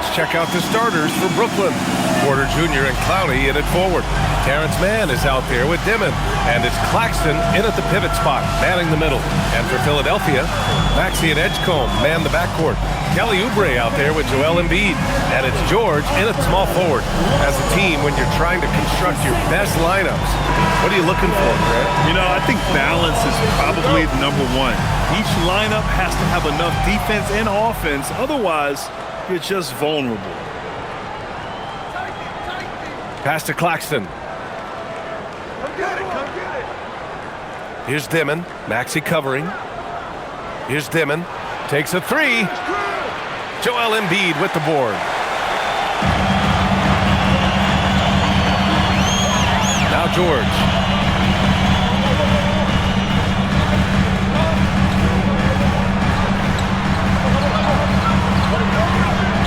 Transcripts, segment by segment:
Let's check out the starters for Brooklyn. Porter Jr. and Clowney in it forward. Terrence Mann is out there with Dimon. And it's Claxton in at the pivot spot, manning the middle. And for Philadelphia, Maxey and Edgecombe man the backcourt. Kelly Oubre out there with Joel Embiid. And it's George in at small forward. As a team, when you're trying to construct your best lineups, what are you looking for, Grant? You know, I think balance is probably number one. Each lineup has to have enough defense and offense. Otherwise, you're just vulnerable. Pass to Claxton. Come get it. Here's Dimon. Maxey covering. Here's Dimon. Takes a three. Joel Embiid with the board. Now George.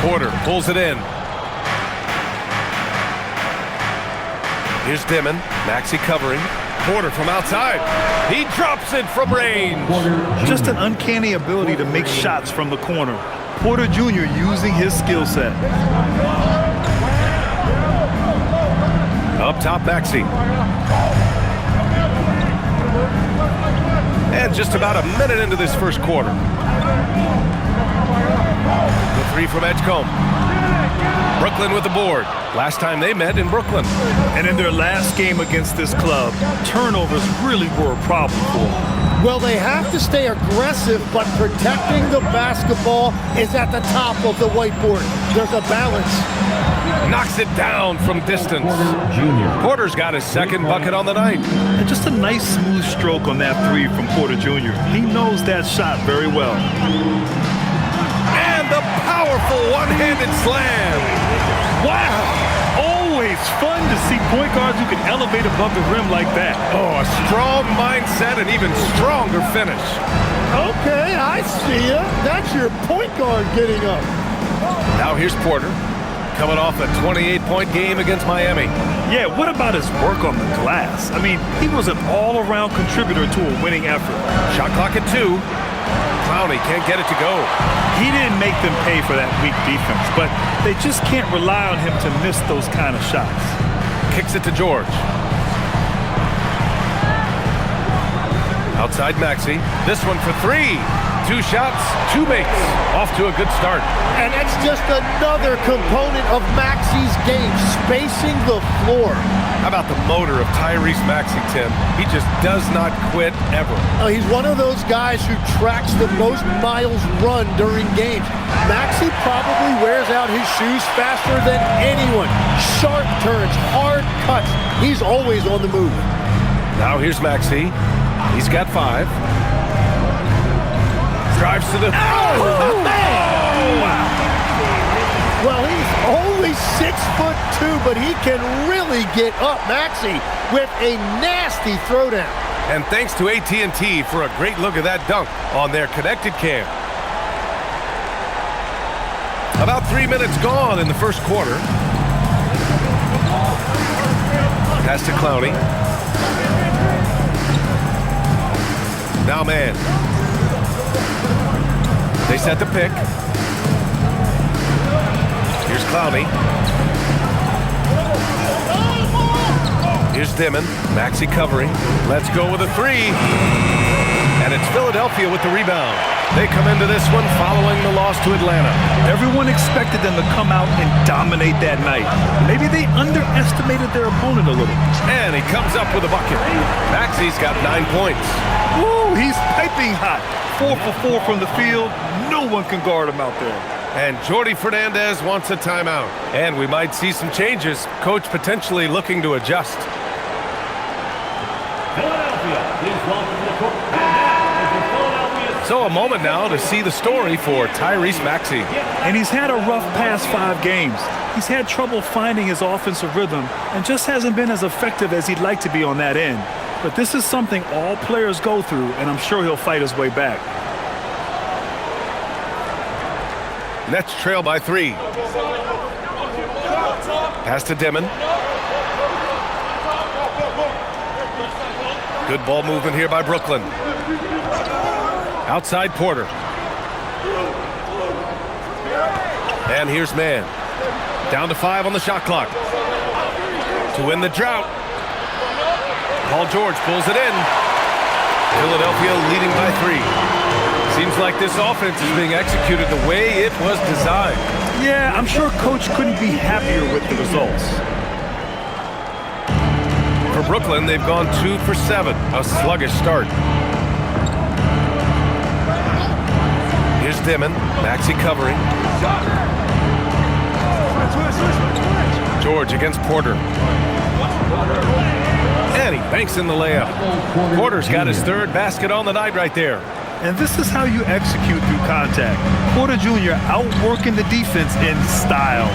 Porter pulls it in. Here's Dimon. Maxey covering. Porter from outside. He drops it from range. Just an uncanny ability to make shots from the corner. Porter Jr. using his skill set. Up top, Maxey. And just about a minute into this first quarter. The three from Edgecombe. Brooklyn with the board. Last time they met in Brooklyn. And in their last game against this club, turnovers really were a problem for them. Well, they have to stay aggressive, but protecting the basketball is at the top of the whiteboard. There's a balance. Knocks it down from distance. Porter's got his second bucket on the night. And just a nice smooth stroke on that three from Porter Jr. He knows that shot very well. And the powerful one-handed slam. Wow! Always fun to see point guards who can elevate above the rim like that. Oh, a strong mindset and even stronger finish. Okay, I see ya. That's your point guard getting up. Now here's Porter, coming off a 28-point game against Miami. Yeah, what about his work on the glass? I mean, he was an all-around contributor to a winning effort. Shot clock at 2. Clowney can't get it to go. He didn't make them pay for that weak defense, but they just can't rely on him to miss those kind of shots. Kicks it to George. Outside Maxey. This one for 3. 2 shots, 2 makes. Off to a good start. And that's just another component of Maxey's game, spacing the floor. How about the motor of Tyrese Maxey, Tim? He just does not quit ever. He's one of those guys who tracks the most miles run during games. Maxey probably wears out his shoes faster than anyone. Sharp turns, hard cuts. He's always on the move. Now here's Maxey. He's got 5. Drives to the... Oh, man! Oh, wow! Well, he's only 6'2", but he can really get up. Maxey with a nasty throwdown. And thanks to AT&T for a great look at that dunk on their connected cam. About 3 minutes gone in the first quarter. Pass to Clowney. Now man. They set the pick. Here's Clowney. Here's Dimon. Maxey covering. Let's go with a 3. And it's Philadelphia with the rebound. They come into this one following the loss to Atlanta. Everyone expected them to come out and dominate that night. Maybe they underestimated their opponent a little. And he comes up with a bucket. Maxey's got 9 points. Woo, he's piping hot. 4 for 4 from the field. No one can guard him out there. And Jordi Fernandez wants a timeout. And we might see some changes. Coach potentially looking to adjust. So a moment now to see the story for Tyrese Maxey. And he's had a rough past 5 games. He's had trouble finding his offensive rhythm and just hasn't been as effective as he'd like to be on that end. But this is something all players go through, and I'm sure he'll fight his way back. Nets trail by 3. Pass to Dimon. Good ball movement here by Brooklyn. Outside Porter. And here's Mann. Down to 5 on the shot clock. To win the drought. Paul George pulls it in. Philadelphia leading by 3. Seems like this offense is being executed the way it was designed. Yeah, I'm sure Coach couldn't be happier with the results. For Brooklyn, they've gone 2 for 7. A sluggish start. Here's Dimon. Maxey covering. George against Porter. And he banks in the layup. Porter's got his 3rd basket on the night right there. And this is how you execute through contact. Porter Jr. outworking the defense in style.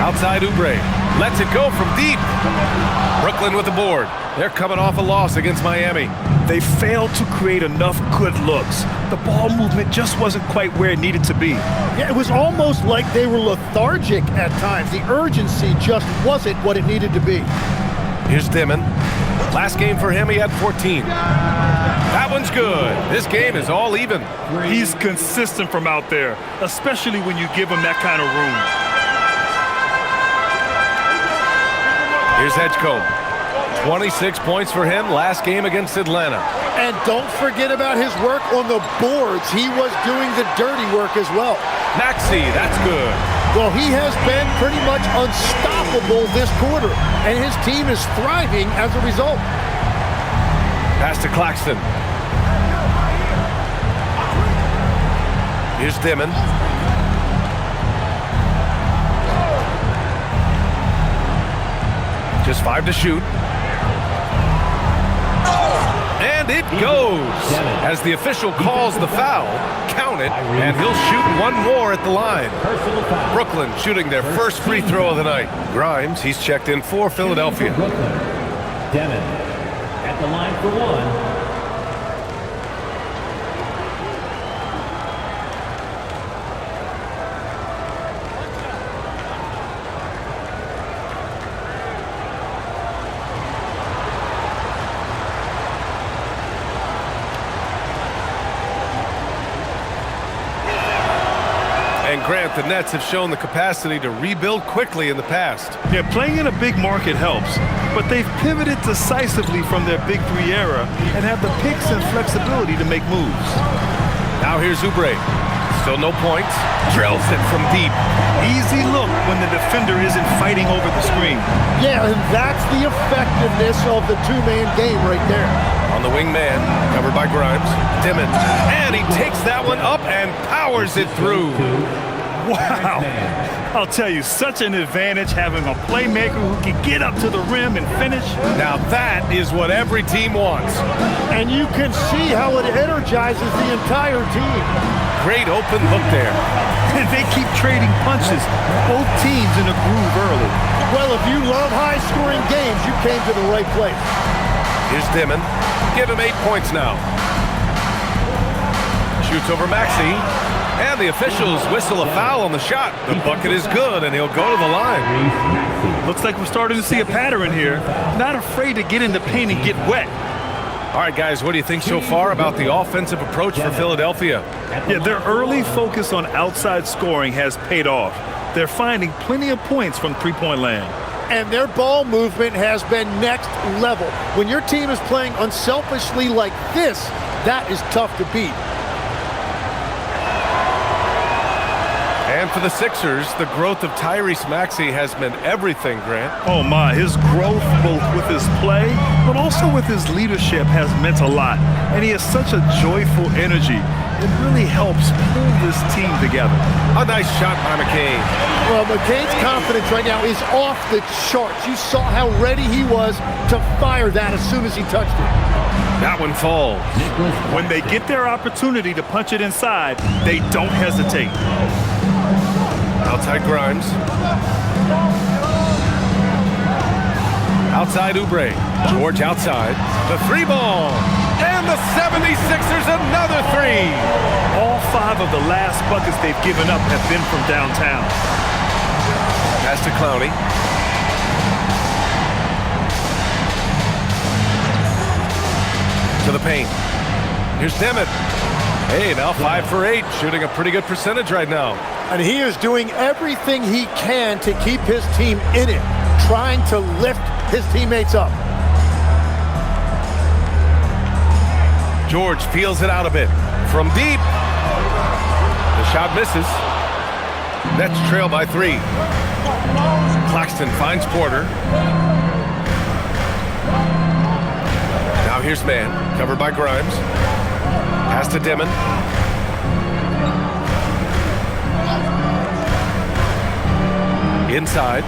Outside Oubre. Lets it go from deep. Brooklyn with the board. They're coming off a loss against Miami. They failed to create enough good looks. The ball movement just wasn't quite where it needed to be. Yeah, it was almost like they were lethargic at times. The urgency just wasn't what it needed to be. Here's Dimon. Last game for him, he had 14. That one's good. This game is all even. He's consistent from out there, especially when you give him that kind of room. Here's Edgecombe. 26 points for him last game against Atlanta. And don't forget about his work on the boards. He was doing the dirty work as well. Maxey, that's good. Well, he has been pretty much unstoppable this quarter, and his team is thriving as a result. Pass to Claxton. Here's Dimon. Just 5 to shoot. And it goes. As the official calls the foul, count it, and he'll shoot one more at the line. Brooklyn shooting their first free throw of the night. Grimes, he's checked in for Philadelphia. Demon at the line for 1. Grant, the Nets have shown the capacity to rebuild quickly in the past. Yeah, playing in a big market helps, but they've pivoted decisively from their Big 3 era and have the picks and flexibility to make moves. Now here's Oubre. Still no points. Drills it from deep. Easy look when the defender isn't fighting over the screen. Yeah, and that's the effectiveness of the two-man game right there. On the wing man, covered by Grimes. Dimon. And he takes that one up and powers it through. Wow. I'll tell you, such an advantage having a playmaker who can get up to the rim and finish. Now that is what every team wants. And you can see how it energizes the entire team. Great open look there. And they keep trading punches. Both teams in a groove early. Well, if you love high-scoring games, you came to the right place. Here's Dimon. Give him 8 points now. Shoots over Maxey. And the officials whistle a foul on the shot. The bucket is good, and he'll go to the line. Looks like we're starting to see a pattern here. Not afraid to get in the paint and get wet. All right, guys, what do you think so far about the offensive approach for Philadelphia? Yeah, their early focus on outside scoring has paid off. They're finding plenty of points from three-point land. And their ball movement has been next level. When your team is playing unselfishly like this, that is tough to beat. And for the Sixers, the growth of Tyrese Maxey has been everything, Grant. Oh my, his growth both with his play, but also with his leadership has meant a lot. And he has such a joyful energy. It really helps pull this team together. A nice shot by McCain. Well, McCain's confidence right now is off the charts. You saw how ready he was to fire that as soon as he touched it. That one falls. When they get their opportunity to punch it inside, they don't hesitate. Outside Grimes. Outside Oubre. George outside. The 3-ball. And the 76ers another 3. All 5 of the last buckets they've given up have been from downtown. Pass to Clowney. To the paint. Here's Dimon. Hey, now 5 for 8, shooting a pretty good percentage right now. And he is doing everything he can to keep his team in it, trying to lift his teammates up. George feels it out a bit. From deep. The shot misses. Nets trail by 3. Claxton finds Porter. Now here's man, covered by Grimes. Pass to Dimon. Inside.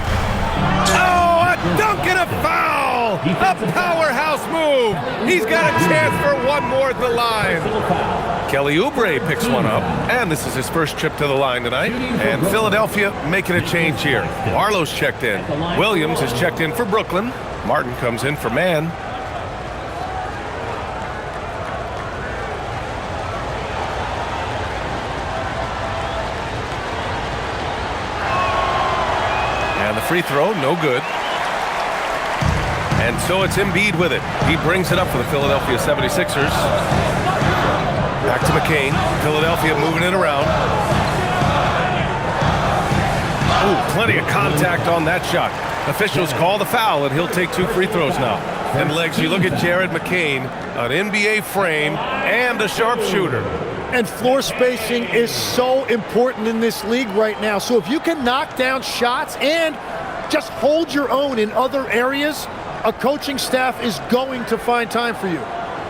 Oh, a dunk and a foul! A powerhouse move! He's got a chance for one more at the line. Kelly Oubre picks one up, and this is his first trip to the line tonight. And Philadelphia making a change here. Barlow's checked in. Williams is checked in for Brooklyn. Martin comes in for man. Free throw, no good. And so it's Embiid with it. He brings it up for the Philadelphia 76ers. Back to McCain. Philadelphia moving it around. Ooh, plenty of contact on that shot. Officials call the foul, and he'll take 2 free throws now. And Legs, you look at Jared McCain, an NBA frame and a sharpshooter. And floor spacing is so important in this league right now. So if you can knock down shots and just hold your own in other areas, a coaching staff is going to find time for you.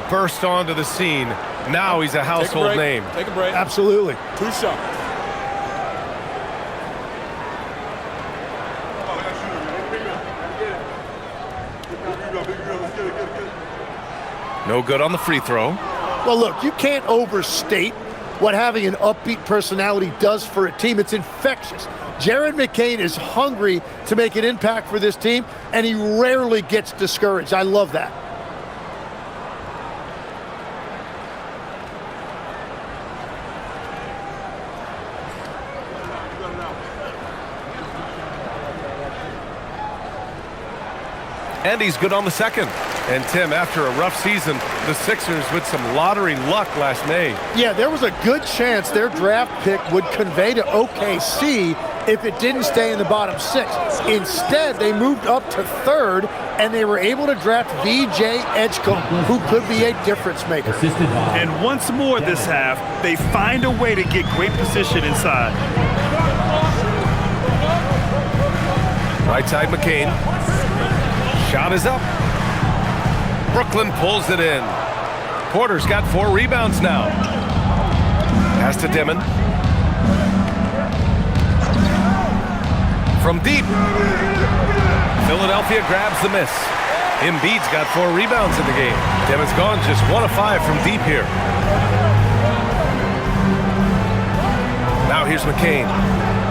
Burst onto the scene. Now he's a household name. Take a break. Absolutely. 2 shots. No good on the free throw. Well, look, you can't overstate what having an upbeat personality does for a team. It's infectious. Jared McCain is hungry to make an impact for this team, and he rarely gets discouraged. I love that. And he's good on the second. And Tim, after a rough season, the Sixers with some lottery luck last May. Yeah, there was a good chance their draft pick would convey to OKC if it didn't stay in the bottom 6. Instead, they moved up to 3rd, and they were able to draft VJ Edgecombe, who could be a difference maker. And once more this half, they find a way to get great position inside. Right side McCain. Shot is up. Brooklyn pulls it in. Porter's got 4 rebounds now. Pass to Dimon. From deep. Philadelphia grabs the miss. Embiid's got 4 rebounds in the game. Dimon's gone just 1 of 5 from deep here. Now here's McCain.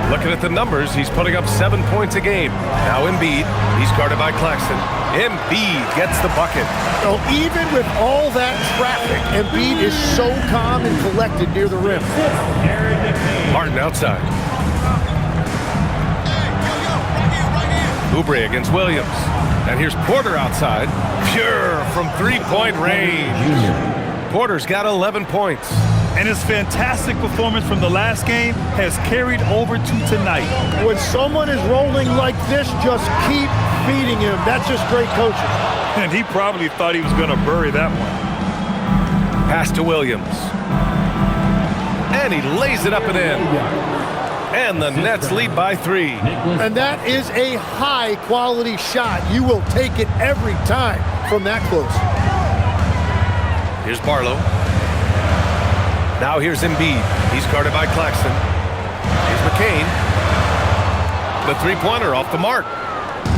Looking at the numbers, he's putting up 7 points a game. Now Embiid, he's guarded by Claxton. Embiid gets the bucket. So even with all that traffic, Embiid is so calm and collected near the rim. Martin outside. Oubre against Williams. And here's Porter outside. Pure from 3-point range. Porter's got 11 points. And his fantastic performance from the last game has carried over to tonight. When someone is rolling like this, just keep feeding him. That's just great coaching. And he probably thought he was going to bury that one. Pass to Williams. And he lays it up and in. And the Nets lead by 3. And that is a high-quality shot. You will take it every time from that close. Here's Barlow. Now here's Embiid. He's guarded by Claxton. Here's McCain. The 3-pointer off the mark.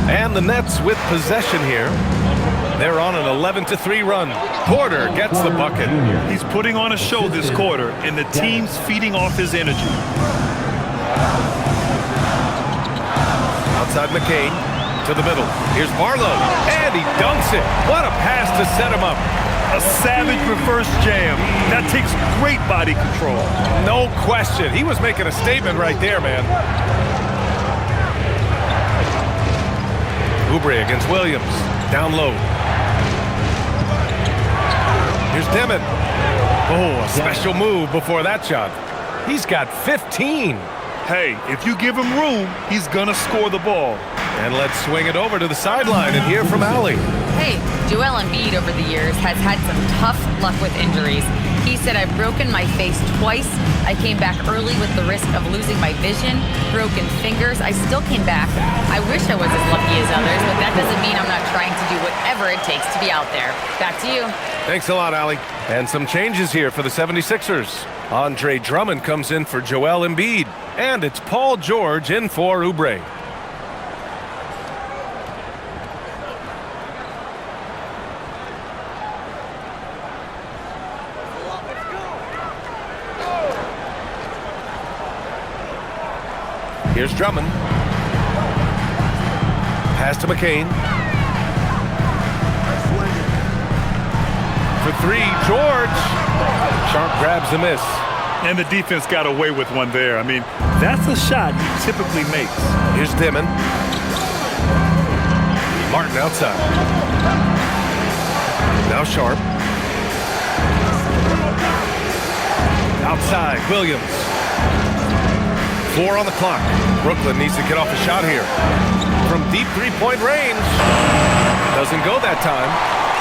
And the Nets with possession here. They're on an 11-3 run. Porter gets the bucket. He's putting on a show this quarter, and the team's feeding off his energy. Outside McCain to the middle. Here's Barlow. And he dunks it. What a pass to set him up. A savage reverse jam. That takes great body control. No question. He was making a statement right there, man. Oubre against Williams. Down low. Here's Dimon. Oh, a special move before that shot. He's got 15. Hey, if you give him room, he's gonna score the ball. And let's swing it over to the sideline and hear from Allie. Hey, Joel Embiid over the years has had some tough luck with injuries. He said, I've broken my face twice. I came back early with the risk of losing my vision, broken fingers. I still came back. I wish I was as lucky as others, but that doesn't mean I'm not trying to do whatever it takes to be out there. Back to you. Thanks a lot, Allie. And some changes here for the 76ers. Andre Drummond comes in for Joel Embiid. And it's Paul George in for Oubre. Here's Drummond. Pass to McCain. For three, George. Sharp grabs the miss. And the defense got away with one there. I mean, that's a shot he typically makes. Here's Dimon. Martin outside. Now Sharp. Outside, Williams. 4 on the clock. Brooklyn needs to get off a shot here. From deep three-point range. Doesn't go that time.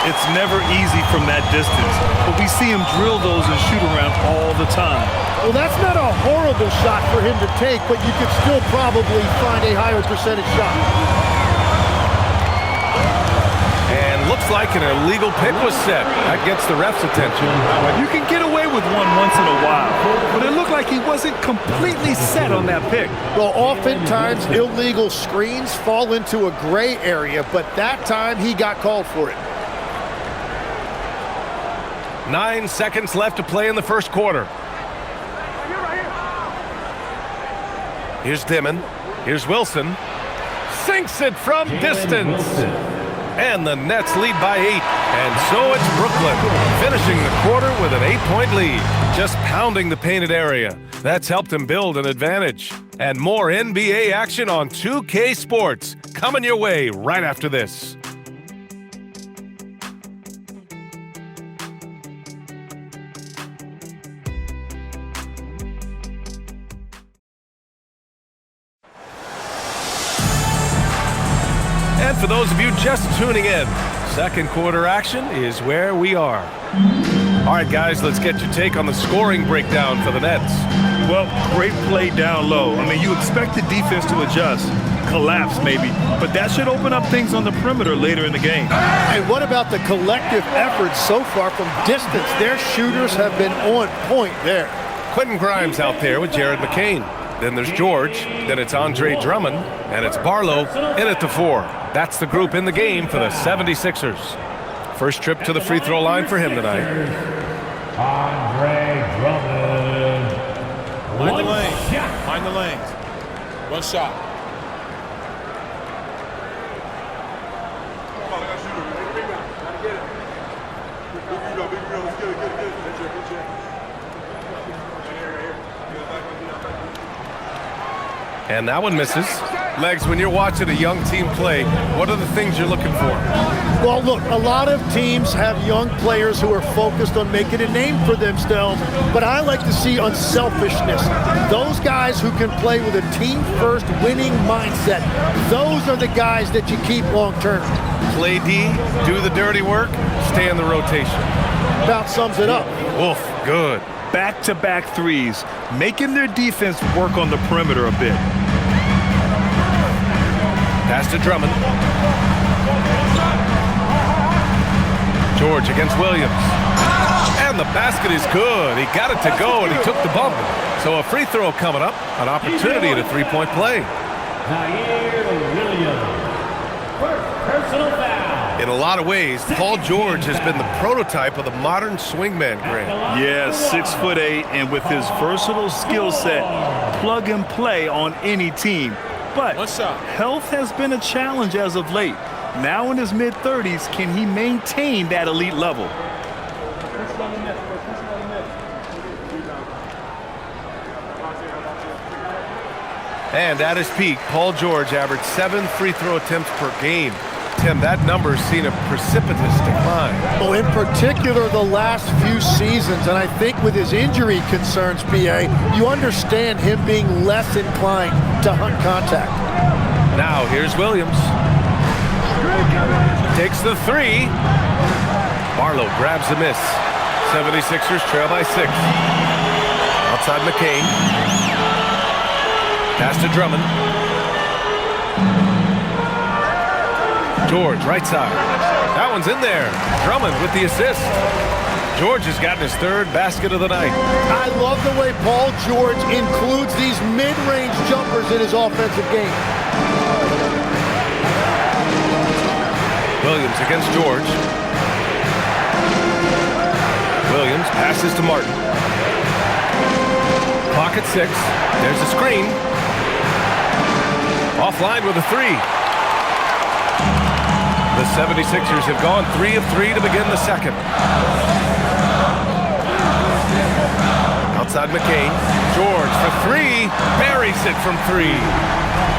It's never easy from that distance, but we see him drill those and shoot around all the time. Well, that's not a horrible shot for him to take, but you could still probably find a higher percentage shot. And looks like an illegal pick was set. That gets the ref's attention. You can get away with one once in a while, but it looked like he wasn't completely set on that pick. Well, oftentimes illegal screens fall into a gray area, but that time he got called for it. 9 seconds left to play in the first quarter. Here's Dimon. Here's Wilson. Sinks it from distance. And the Nets lead by 8. And so it's Brooklyn, finishing the quarter with an 8-point lead. Just pounding the painted area. That's helped him build an advantage. And more NBA action on 2K Sports. Coming your way right after this. And for those of you just tuning in, second quarter action is where we are. All right, guys, let's get your take on the scoring breakdown for the Nets. Well, great play down low. I mean, you expect the defense to adjust, collapse maybe, but that should open up things on the perimeter later in the game. And what about the collective effort so far from distance? Their shooters have been on point there. Quentin Grimes out there with Jared McCain. Then there's George. Then it's Andre Drummond. And it's Barlow in at the 4. That's the group in the game for the 76ers. First trip to the free throw line for him tonight. Andre Drummond. Mind the lanes. Mind the lanes. One shot. And that one misses. Legs, when you're watching a young team play, what are the things you're looking for? Well, look, a lot of teams have young players who are focused on making a name for themselves, but I like to see unselfishness. Those guys who can play with a team-first winning mindset, those are the guys that you keep long-term. Play D, do the dirty work, stay in the rotation. About sums it up. Oof, good. Back-to-back threes, making their defense work on the perimeter a bit. Pass to Drummond. George against Williams. And the basket is good. He got it to go, and he took the bump. So a free throw coming up, an opportunity at a three-point play. Personal foul. In a lot of ways, Paul George has been the prototype of the modern swingman, Grant. Yeah, 6'8", and with his versatile skill set, plug and play on any team. But health has been a challenge as of late. Now in his mid-30s, can he maintain that elite level? And at his peak, Paul George averaged 7 free throw attempts per game. Tim, that number's seen a precipitous decline. Well, in particular, the last few seasons, and I think with his injury concerns, BA, you understand him being less inclined to hunt contact. Now, here's Williams. Takes the three. Barlow grabs the miss. 76ers trail by 6. Outside McCain. Pass to Drummond. George, right side. That one's in there. Drummond with the assist. George has gotten his 3rd basket of the night. I love the way Paul George includes these mid-range jumpers in his offensive game. Williams against George. Williams passes to Martin. Clock at 6. There's a screen. Offline with a 3. The 76ers have gone 3 of 3 to begin the second. Outside McCain. George for 3. Buries it from 3.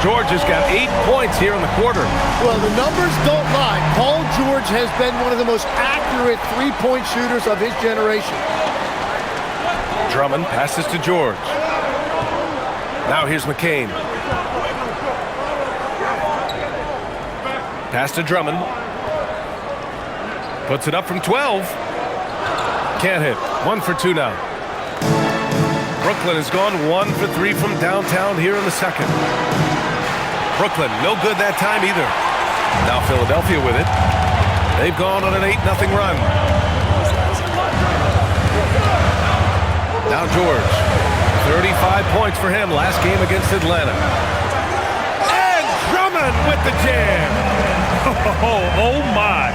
George has got 8 points here in the quarter. Well, the numbers don't lie. Paul George has been one of the most accurate three-point shooters of his generation. Drummond passes to George. Now here's McCain. Pass to Drummond. Puts it up from 12. Can't hit. 1 for 2 now. Brooklyn has gone 1 for 3 from downtown here in the second. Brooklyn, no good that time either. Now Philadelphia with it. They've gone on an 8-0 run. Now George. 35 points for him last game against Atlanta. And Drummond with the jam. Oh my.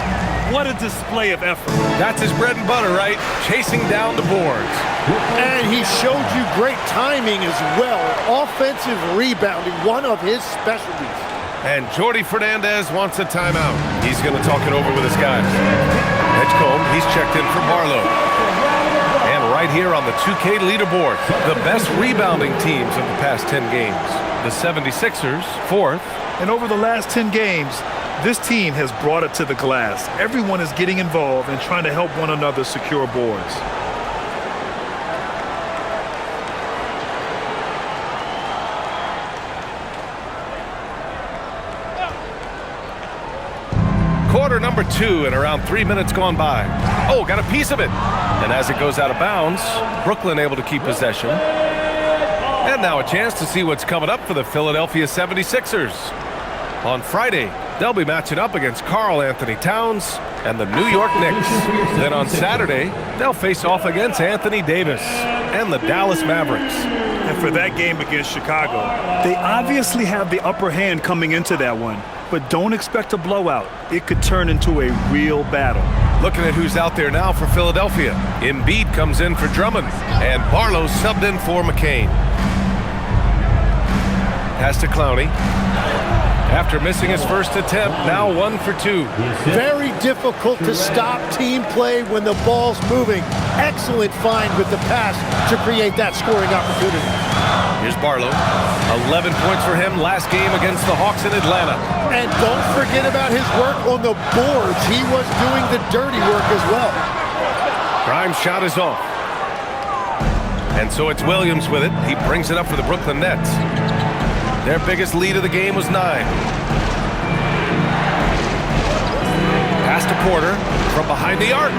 What a display of effort. That's his bread and butter, right? Chasing down the boards. And he showed you great timing as well. Offensive rebounding, one of his specialties. And Jordi Fernandez wants a timeout. He's going to talk it over with his guys. Edgecombe, he's checked in for Barlow. And right here on the 2K leaderboard, the best rebounding teams of the past 10 games. The 76ers, 4th. And over the last 10 games, this team has brought it to the glass. Everyone is getting involved and trying to help one another secure boards. Quarter number 2 and around 3 minutes gone by. Oh, got a piece of it. And as it goes out of bounds, Brooklyn able to keep possession. And now a chance to see what's coming up for the Philadelphia 76ers. On Friday, they'll be matching up against Karl Anthony Towns and the New York Knicks. Then on Saturday, they'll face off against Anthony Davis and the Dallas Mavericks. And for that game against Chicago, they obviously have the upper hand coming into that one, but don't expect a blowout. It could turn into a real battle. Looking at who's out there now for Philadelphia. Embiid comes in for Drummond, and Barlow subbed in for McCain. Pass to Clowney. After missing his first attempt, now 1 for 2. Very difficult to stop team play when the ball's moving. Excellent find with the pass to create that scoring opportunity. Here's Barlow. 11 points for him last game against the Hawks in Atlanta. And don't forget about his work on the boards. He was doing the dirty work as well. Grimes' shot is off. And so it's Williams with it. He brings it up for the Brooklyn Nets. Their biggest lead of the game was 9. Pass to Porter from behind the arc.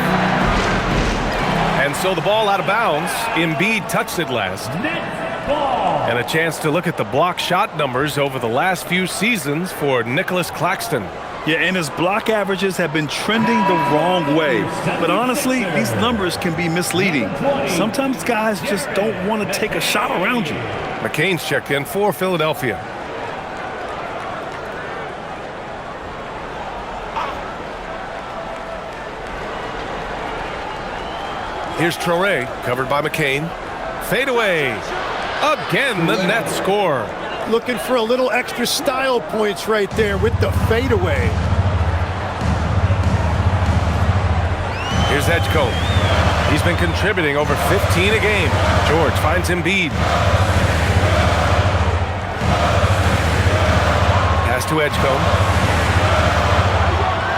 And so the ball out of bounds. Embiid touched it last. And a chance to look at the block shot numbers over the last few seasons for Nicholas Claxton. Yeah, and his block averages have been trending the wrong way. But honestly, these numbers can be misleading. Sometimes guys just don't want to take a shot around you. McCain's checked in for Philadelphia. Here's Traoré, covered by McCain. Fade away. Again, the Nets score. Looking for a little extra style points right there with the fadeaway. Here's Edgecombe. He's been contributing over 15 a game. George finds Embiid. Pass to Edgecombe.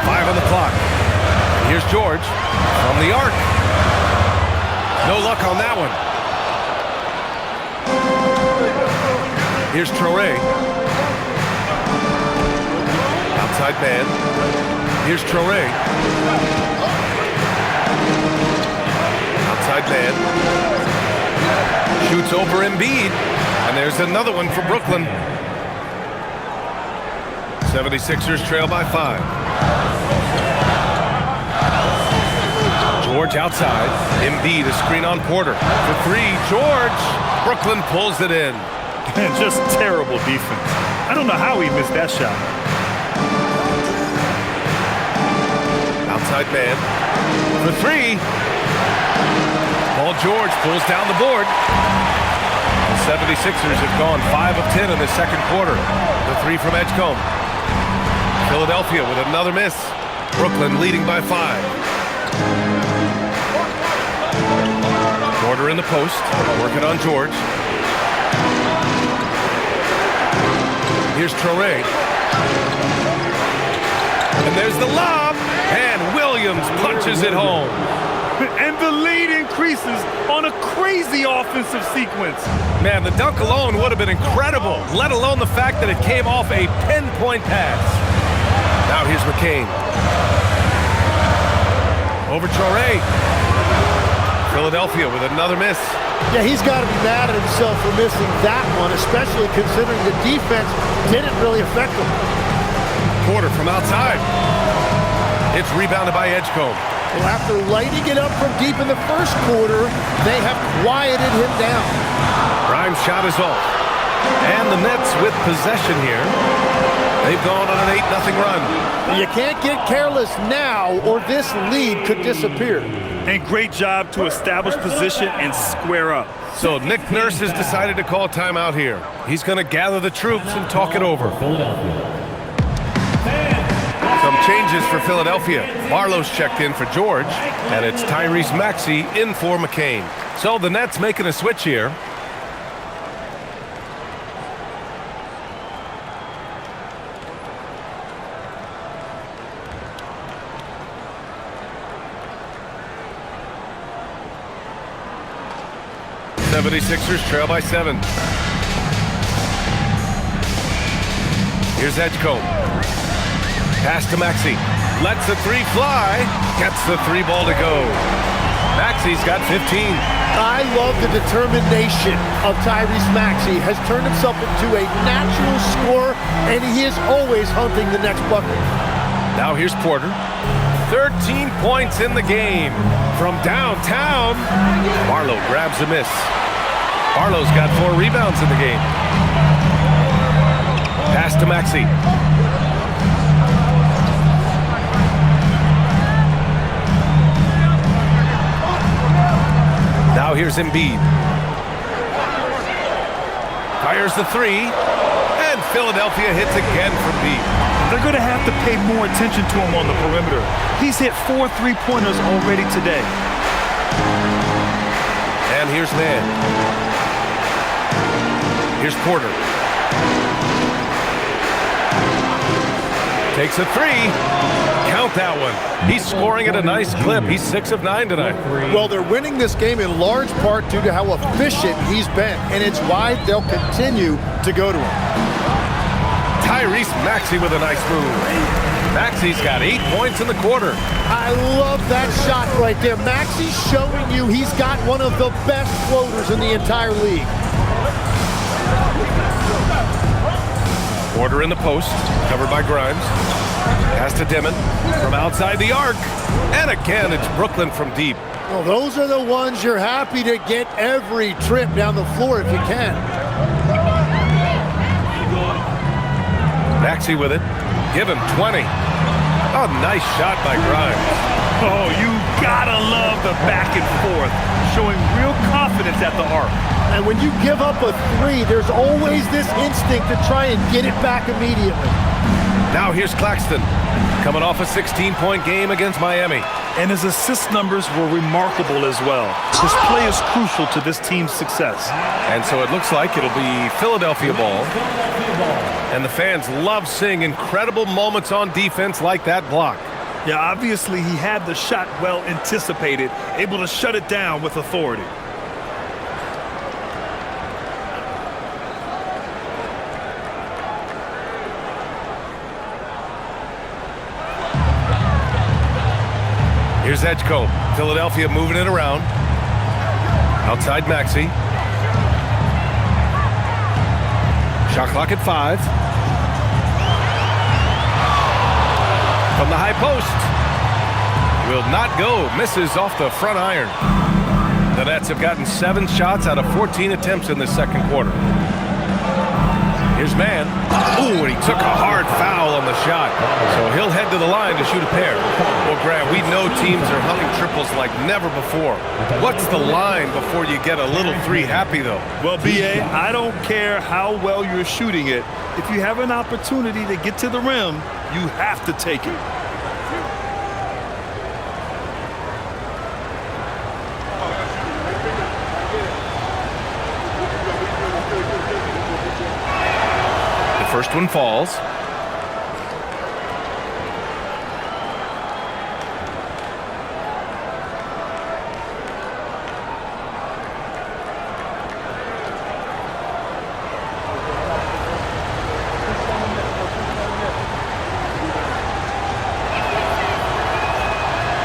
5 on the clock. And here's George from the arc. No luck on that one. Here's Traoré. Outside man. Here's Traoré. Outside man. Shoots over Embiid. And there's another one for Brooklyn. 76ers trail by 5. George outside. Embiid a screen on Porter. For 3. George. Brooklyn pulls it in. Just terrible defense. I don't know how he missed that shot. Outside man. For 3. Paul George pulls down the board. The 76ers have gone 5 of 10 in the second quarter. The 3 from Edgecombe. Philadelphia with another miss. Brooklyn leading by 5. Porter in the post, working on George. Here's Traoré. And there's the lob. And Williams punches it home. And the lead increases on a crazy offensive sequence. Man, the dunk alone would have been incredible, let alone the fact that it came off a pinpoint pass. Now here's McCain. Over Traoré. Philadelphia with another miss. Yeah, he's got to be mad at himself for missing that one, especially considering the defense didn't really affect him. Porter from outside. It's rebounded by Edgecombe. Well, after lighting it up from deep in the first quarter, they have quieted him down. Grimes' shot is off. And the Nets with possession here. They've gone on an 8-0 run. You can't get careless now or this lead could disappear. And great job to establish position and square up. So Nick Nurse has decided to call timeout here. He's going to gather the troops and talk it over. Some changes for Philadelphia. Barlow's checked in for George, and it's Tyrese Maxey in for McCain. So the Nets making a switch here. The 76ers trail by 7. Here's Edgecombe. Pass to Maxey. Lets the 3 fly. Gets the 3 ball to go. Maxey's got 15. I love the determination of Tyrese Maxey. Has turned himself into a natural scorer, and he is always hunting the next bucket. Now here's Porter. 13 points in the game. From downtown, Barlow grabs a miss. Barlow's got 4 rebounds in the game. Pass to Maxey. Now here's Embiid. Fires the 3, and Philadelphia hits again from deep. They're going to have to pay more attention to him on the perimeter. He's hit 4 3-pointers already today. And here's Mann. Here's Porter. Takes a 3. Count that one. He's scoring at a nice clip. He's 6 of 9 tonight. Well, they're winning this game in large part due to how efficient he's been, and it's why they'll continue to go to him. Tyrese Maxey with a nice move. Maxey's got 8 points in the quarter. I love that shot right there. Maxey's showing you he's got one of the best floaters in the entire league. Porter in the post, covered by Grimes. Pass to Dimon from outside the arc. And again, it's Brooklyn from deep. Well, those are the ones you're happy to get every trip down the floor if you can. Maxey with it. Give him 20. Oh, nice shot by Grimes. Oh, you gotta love the back and forth, showing real confidence at the arc. And when you give up a 3, there's always this instinct to try and get it back immediately. Now here's Claxton, coming off a 16-point game against Miami. And his assist numbers were remarkable as well. His play is crucial to this team's success. And so it looks like it'll be Philadelphia ball. And the fans love seeing incredible moments on defense like that block. Yeah, obviously he had the shot well anticipated, able to shut it down with authority. Here's Edgecombe. Philadelphia moving it around. Outside Maxey. Shot clock at 5. From the high post. Will not go. Misses off the front iron. The Nets have gotten 7 shots out of 14 attempts in the second quarter. Here's Mann. Ooh, and he took a hard foul on the shot. So he'll head to the line to shoot a pair. Well, Grant, we know teams are hunting triples like never before. What's the line before you get a little three happy, though? Well, B.A., I don't care how well you're shooting it. If you have an opportunity to get to the rim, you have to take it. First one falls.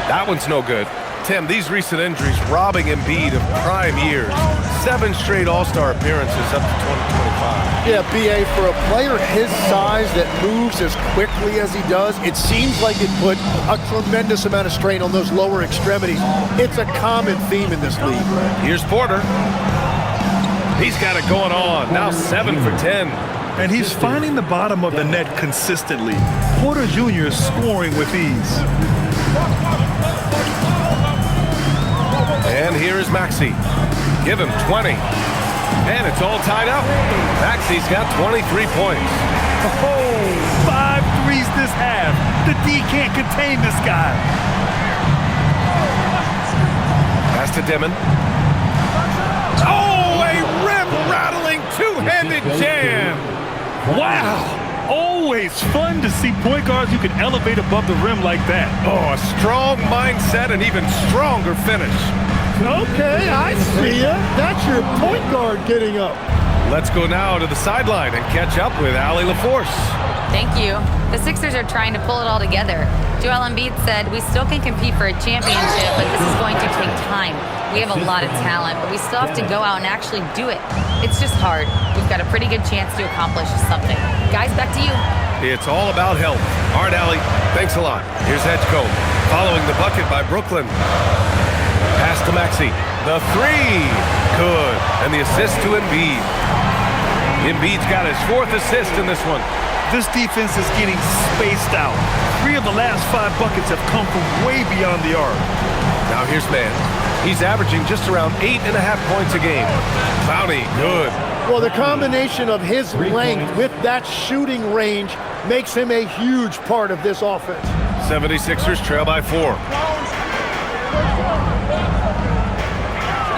That one's no good. Tim, these recent injuries robbing Embiid of prime years. 7 straight All-Star appearances up to 2025. Yeah, B.A., for a player his size that moves as quickly as he does, it seems like it put a tremendous amount of strain on those lower extremities. It's a common theme in this league. Here's Porter. He's got it going on. Now 7 for 10. And he's finding the bottom of the net consistently. Porter Jr. is scoring with ease. And here is Maxey. Give him 20. And it's all tied up. Maxey's got 23 points. Oh, 5 threes this half. The D can't contain this guy. Pass to Dimon. Oh, a rim-rattling two-handed jam. Wow. Always fun to see point guards who can elevate above the rim like that. Oh, a strong mindset and even stronger finish. Okay, I see ya. That's your point guard getting up. Let's go now to the sideline and catch up with Allie LaForce. Thank you. The Sixers are trying to pull it all together. Joel Embiid said, "We still can compete for a championship, but this is going to take time. We have a lot of talent, but we still have to go out and actually do it. It's just hard. We've got a pretty good chance to accomplish something." Guys, back to you. It's all about health. All right, Allie, thanks a lot. Here's Edgecombe following the bucket by Brooklyn. Pass to Maxey. The 3. Good. And the assist to Embiid. Embiid's got his 4th assist in this one. This defense is getting spaced out. 3 of the last 5 buckets have come from way beyond the arc. Now here's Mann. He's averaging just around 8.5 points a game. Clowney, good. Well, the combination of his length with that shooting range makes him a huge part of this offense. 76ers trail by 4.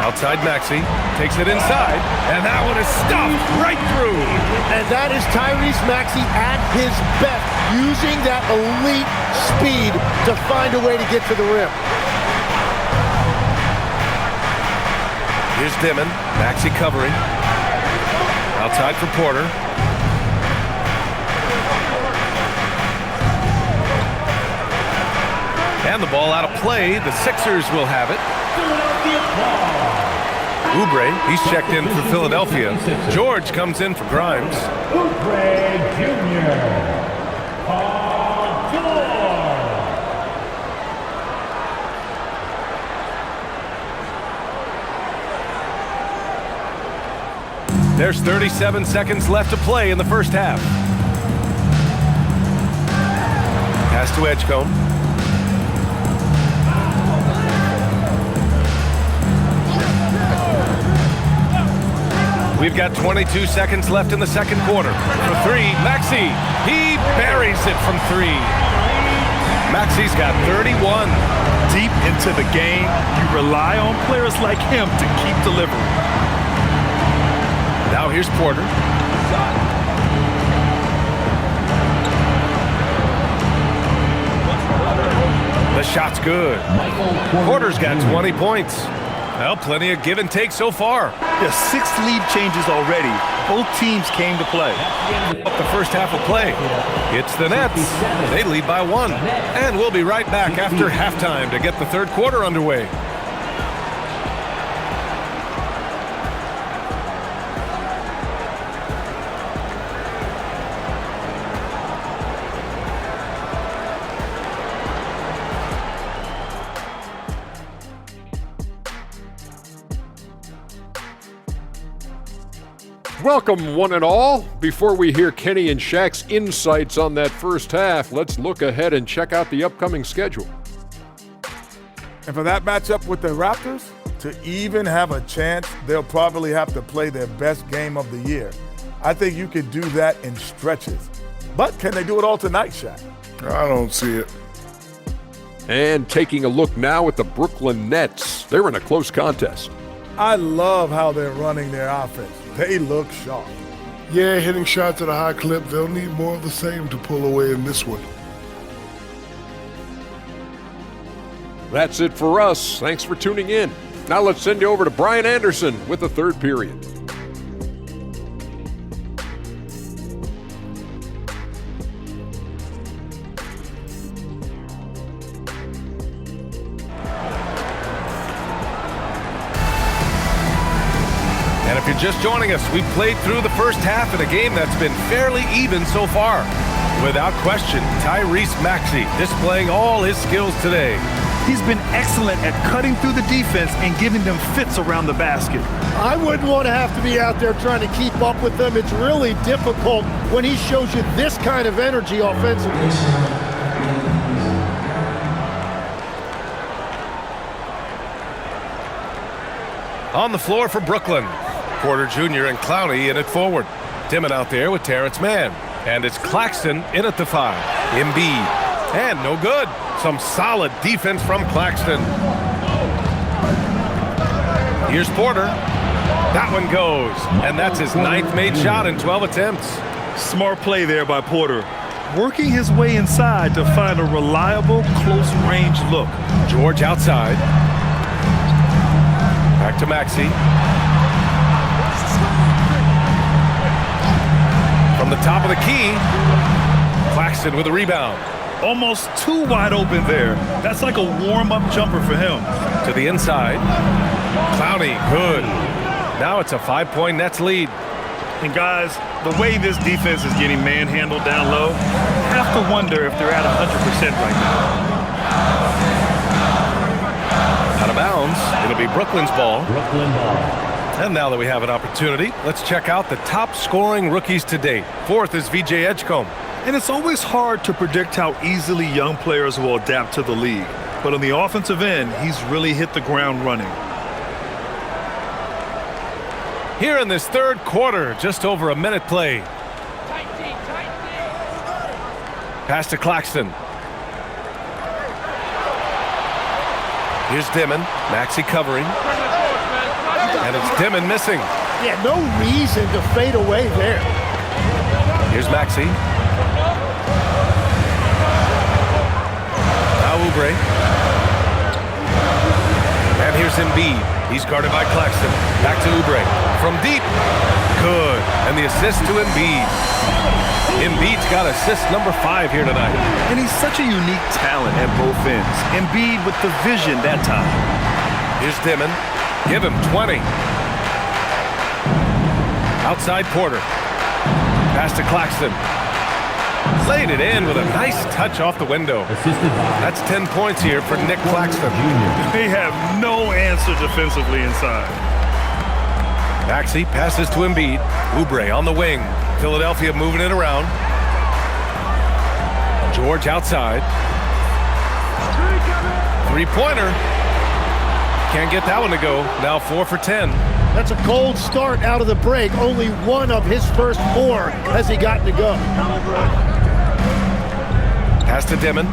Outside Maxey, takes it inside, and that one is stuffed right through. And that is Tyrese Maxey at his best, using that elite speed to find a way to get to the rim. Here's Dimon, Maxey covering. Outside for Porter. And the ball out of play. The Sixers will have it. Oubre, he's checked in for Philadelphia. George comes in for Grimes. Oubre Jr. There's 37 seconds left to play in the first half. Pass to Edgecombe. We've got 22 seconds left in the second quarter. For 3, Maxey. He buries it from 3. Maxey's got 31. Deep into the game, you rely on players like him to keep delivering. Now here's Porter. shot's good. Porter's got 20 points. Well, plenty of give and take so far. Yeah, 6 lead changes already. Both teams came to play. The first half of play. It's the Nets. They lead by 1. And we'll be right back after halftime to get the third quarter underway. Welcome, one and all. Before we hear Kenny and Shaq's insights on that first half, let's look ahead and check out the upcoming schedule. And for that matchup with the Raptors, to even have a chance, they'll probably have to play their best game of the year. I think you could do that in stretches. But can they do it all tonight, Shaq? I don't see it. And taking a look now at the Brooklyn Nets. They're in a close contest. I love how they're running their offense. They look sharp. Yeah, hitting shots at a high clip. They'll need more of the same to pull away in this one. That's it for us. Thanks for tuning in. Now let's send you over to Brian Anderson with the third period. And if you're just joining us, we played through the first half in a game that's been fairly even so far. Without question, Tyrese Maxey displaying all his skills today. He's been excellent at cutting through the defense and giving them fits around the basket. I wouldn't want to have to be out there trying to keep up with them. It's really difficult when he shows you this kind of energy offensively. On the floor for Brooklyn, Porter Jr. and Clowney in at forward. Dimon out there with Terrence Mann. And it's Claxton in at the 5. Embiid. And no good. Some solid defense from Claxton. Here's Porter. That one goes. And that's his 9th made shot in 12 attempts. Smart play there by Porter. Working his way inside to find a reliable, close-range look. George outside. Back to Maxey. From the top of the key, Claxton with a rebound. Almost too wide open there. That's like a warm-up jumper for him. To the inside. Clowney, good. Now it's a 5-point Nets lead. And guys, the way this defense is getting manhandled down low, I have to wonder if they're at 100% right now. Out of bounds. It'll be Brooklyn's ball. Brooklyn ball. And now that we have an opportunity, let's check out the top scoring rookies to date. 4th is VJ Edgecombe. And it's always hard to predict how easily young players will adapt to the league. But on the offensive end, he's really hit the ground running. Here in this third quarter, just over a minute play. Pass to Claxton. Here's Dimon. Maxey covering. And it's Dimon missing. Yeah, no reason to fade away there. Here's Maxey. Now Oubre. And here's Embiid. He's guarded by Claxton. Back to Oubre. From deep. Good. And the assist to Embiid. Embiid's got assist number 5 here tonight. And he's such a unique talent at both ends. Embiid with the vision that time. Here's Dimon. Give him 20. Outside Porter. Pass to Claxton. Laid it in with a nice touch off the window. That's 10 points here for Nick Claxton. They have no answer defensively inside. Maxey passes to Embiid. Oubre on the wing. Philadelphia moving it around. George outside. Three-pointer. Can't get that one to go. Now 4 for 10. That's a cold start out of the break. Only one of his first 4 has he gotten to go. Pass to Dimon.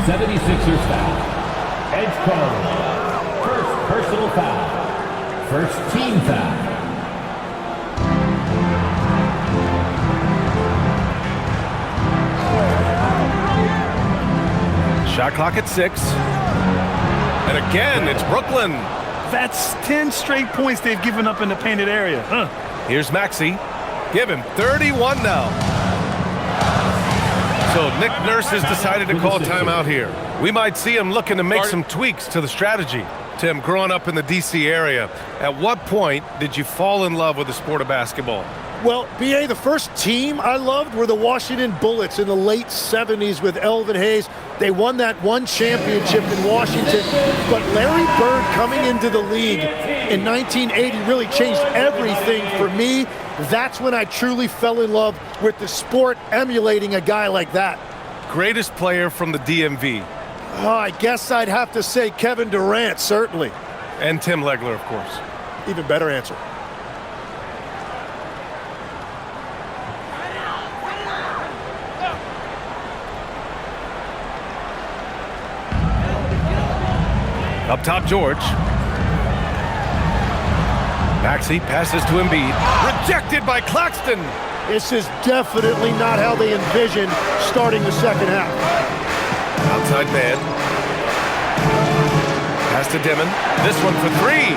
'76ers foul. Edgecombe. First personal foul. First team foul. Shot clock at 6. And again, it's Brooklyn. That's 10 straight points they've given up in the painted area. Here's Maxey. Give him 31 now. So Nick Nurse has decided to call a timeout here. We might see him looking to make some tweaks to the strategy. Tim, growing up in the D.C. area, at what point did you fall in love with the sport of basketball? Well, B.A., the first team I loved were the Washington Bullets in the late 70s with Elvin Hayes. They won that one championship in Washington. But Larry Bird coming into the league in 1980 really changed everything for me. That's when I truly fell in love with the sport, emulating a guy like that. Greatest player from the DMV? Oh, I guess I'd have to say Kevin Durant, certainly. And Tim Legler, of course. Even better answer. Up top, George. Maxey passes to Embiid. Rejected by Claxton. This is definitely not how they envisioned starting the second half. Outside man. Pass to Dimon. This one for 3.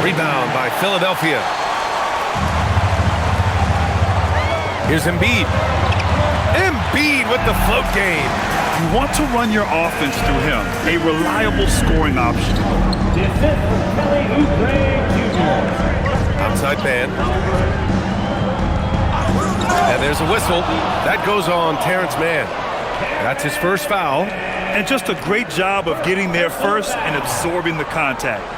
Rebound by Philadelphia. Here's Embiid. Embiid with the float game. You want to run your offense through him, a reliable scoring option. Outside man. And there's a whistle. That goes on Terrence Mann. That's his first foul. And just a great job of getting there first and absorbing the contact.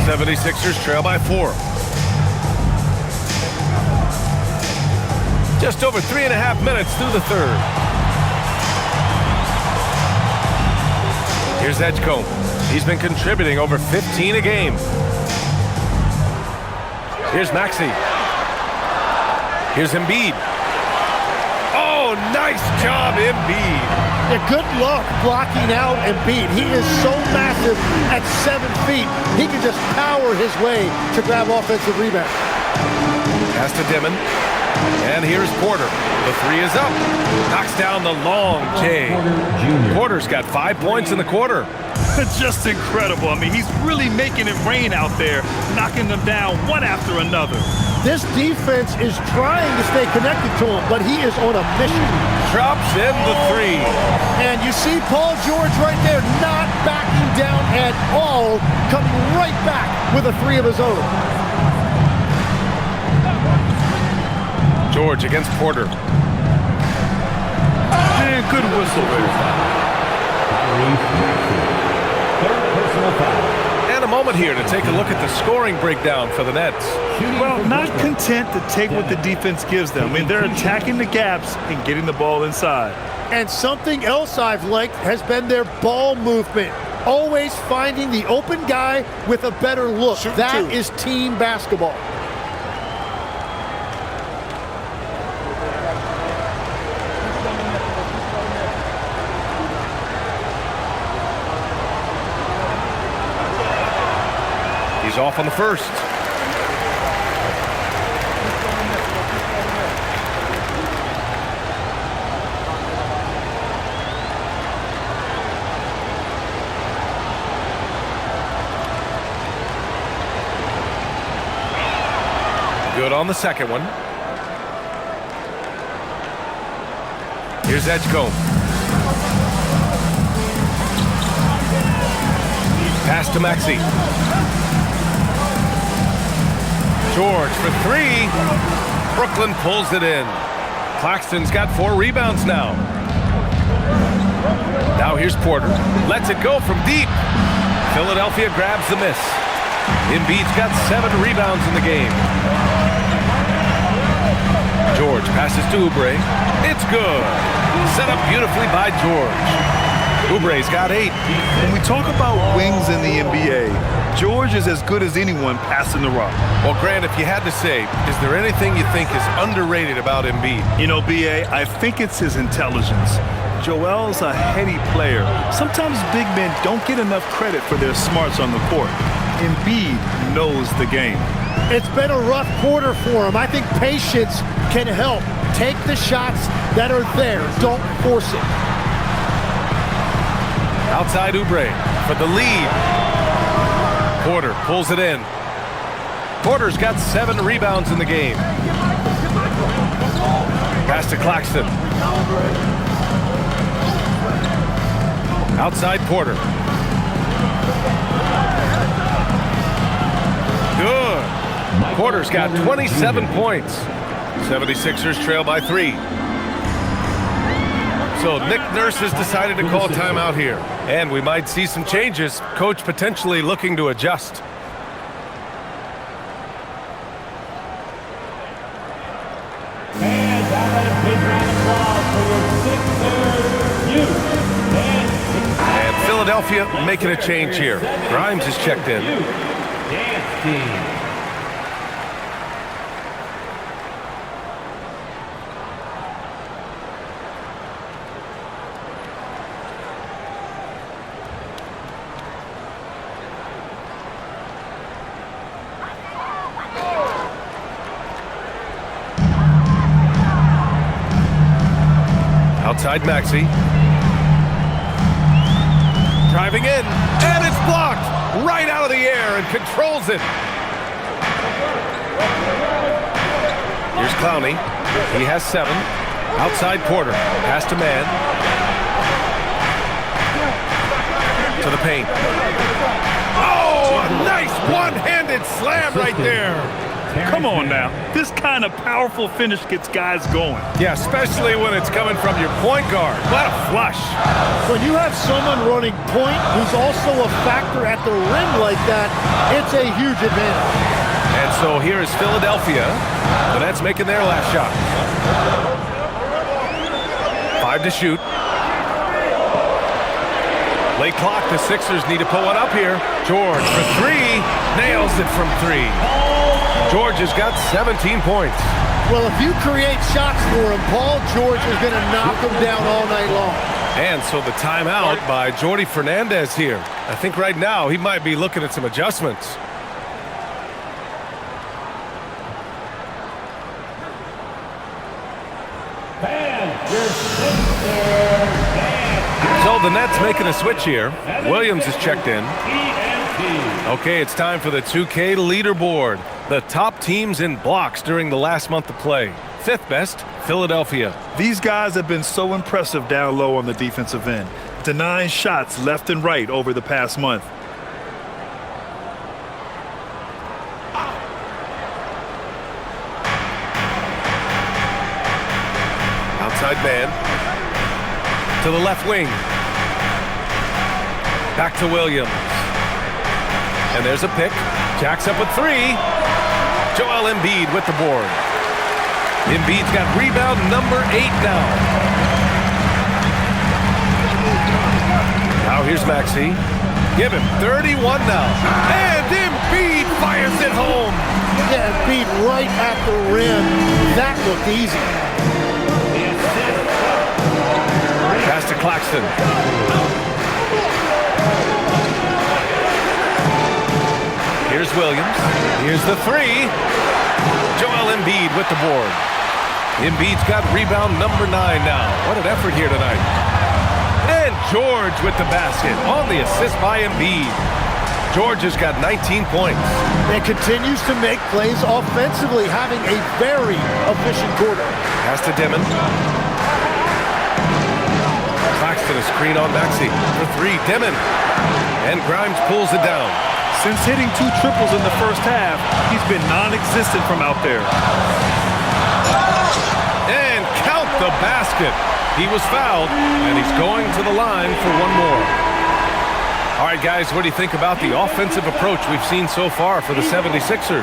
The 76ers trail by 4. Just over 3.5 minutes through the third. Here's Edgecombe. He's been contributing over 15 a game. Here's Maxey. Here's Embiid. Oh, nice job, Embiid. Yeah, good luck blocking out Embiid. He is so massive at 7 feet. He can just power his way to grab offensive rebound. Pass to Dimon. And here's Porter. The 3 is up. Knocks down the long J. Porter's got 5 points in the quarter. Just incredible. I mean, he's really making it rain out there, knocking them down one after another. This defense is trying to stay connected to him, but he is on a mission. Drops in the 3. And you see Paul George right there, not backing down at all, coming right back with a 3 of his own. George against Porter. And good whistle there. And a moment here to take a look at the scoring breakdown for the Nets. Well, not content to take what the defense gives them. I mean, they're attacking the gaps and getting the ball inside. And something else I've liked has been their ball movement. Always finding the open guy with a better look. That is team basketball. He's off on the first. Good on the second one. Here's Edgecombe. Pass to Maxey. George for 3. Brooklyn pulls it in. Claxton's got 4 rebounds now. Now here's Porter. Lets it go from deep. Philadelphia grabs the miss. Embiid's got 7 rebounds in the game. George passes to Oubre. It's good. Set up beautifully by George. Oubre's got 8. When we talk about wings in the NBA, George is as good as anyone passing the rock. Well, Grant, if you had to say, is there anything you think is underrated about Embiid? You know, B.A., I think it's his intelligence. Joel's a heady player. Sometimes big men don't get enough credit for their smarts on the court. Embiid knows the game. It's been a rough quarter for him. I think patience can help. Take the shots that are there. Don't force it. Outside Oubre for the lead. Porter pulls it in. Porter's got 7 rebounds in the game. Pass to Claxton. Outside Porter. Good. Porter's got 27 points. 76ers trail by 3. So Nick Nurse has decided to call timeout here. And we might see some changes. Coach potentially looking to adjust. And Philadelphia making a change here. Grimes is checked in. Outside Maxey. Driving in, and it's blocked right out of the air and controls it. Here's Clowney. He has 7. Outside Porter. Pass to man. To the paint. Oh, a nice one-handed slam right there. Come on now. This kind of powerful finish gets guys going. Yeah, especially when it's coming from your point guard. What a flush. When you have someone running point who's also a factor at the rim like that, it's a huge advantage. And so here is Philadelphia. The Nets making their last shot. 5 to shoot. Late clock. The Sixers need to pull one up here. George for 3. Nails it from 3. George has got 17 points. Well, if you create shots for him, Paul George is going to knock him down all night long. And so the timeout by Jordi Fernandez here. I think right now he might be looking at some adjustments. So the Nets making a switch here. Williams is checked in. Okay, it's time for the 2K leaderboard. The top teams in blocks during the last month of play. 5th best, Philadelphia. These guys have been so impressive down low on the defensive end, denying shots left and right over the past month. Outside man. To the left wing. Back to Williams. And there's a pick. Jacks up with 3. Joel Embiid with the board. Embiid's got rebound number 8 now. Now here's Maxey. Give him 31 now. And Embiid fires it home. Yeah, Embiid right at the rim. That looked easy. Pass to Claxton. Here's Williams. Here's the 3. Joel Embiid with the board. Embiid's got rebound number 9 now. What an effort here tonight. And George with the basket on the assist by Embiid. George has got 19 points. And continues to make plays offensively, having a very efficient quarter. Pass to Dimon. Claxton a screen on Maxey. For 3, Dimon. And Grimes pulls it down. Since hitting 2 triples in the first half, he's been non-existent from out there. And count the basket. He was fouled, and he's going to the line for one more. All right, guys, what do you think about the offensive approach we've seen so far for the 76ers?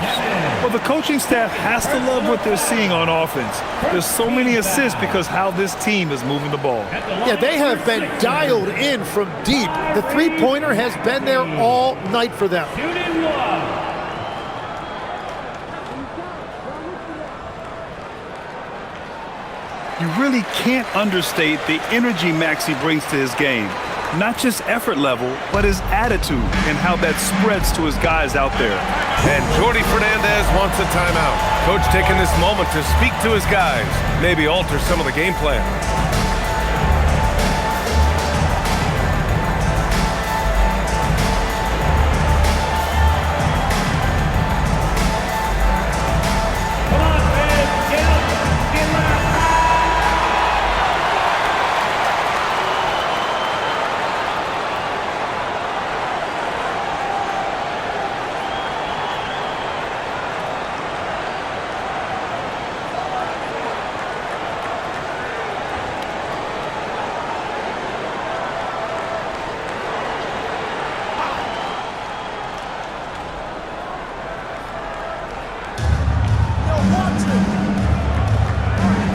Well, the coaching staff has to love what they're seeing on offense. There's so many assists because how this team is moving the ball. Yeah, they have been dialed in from deep. The three-pointer has been there all night for them. You really can't understate the energy Maxey brings to his game. Not just effort level, but his attitude and how that spreads to his guys out there. And Jordi Fernandez wants a timeout. Coach taking this moment to speak to his guys, maybe alter some of the game plan.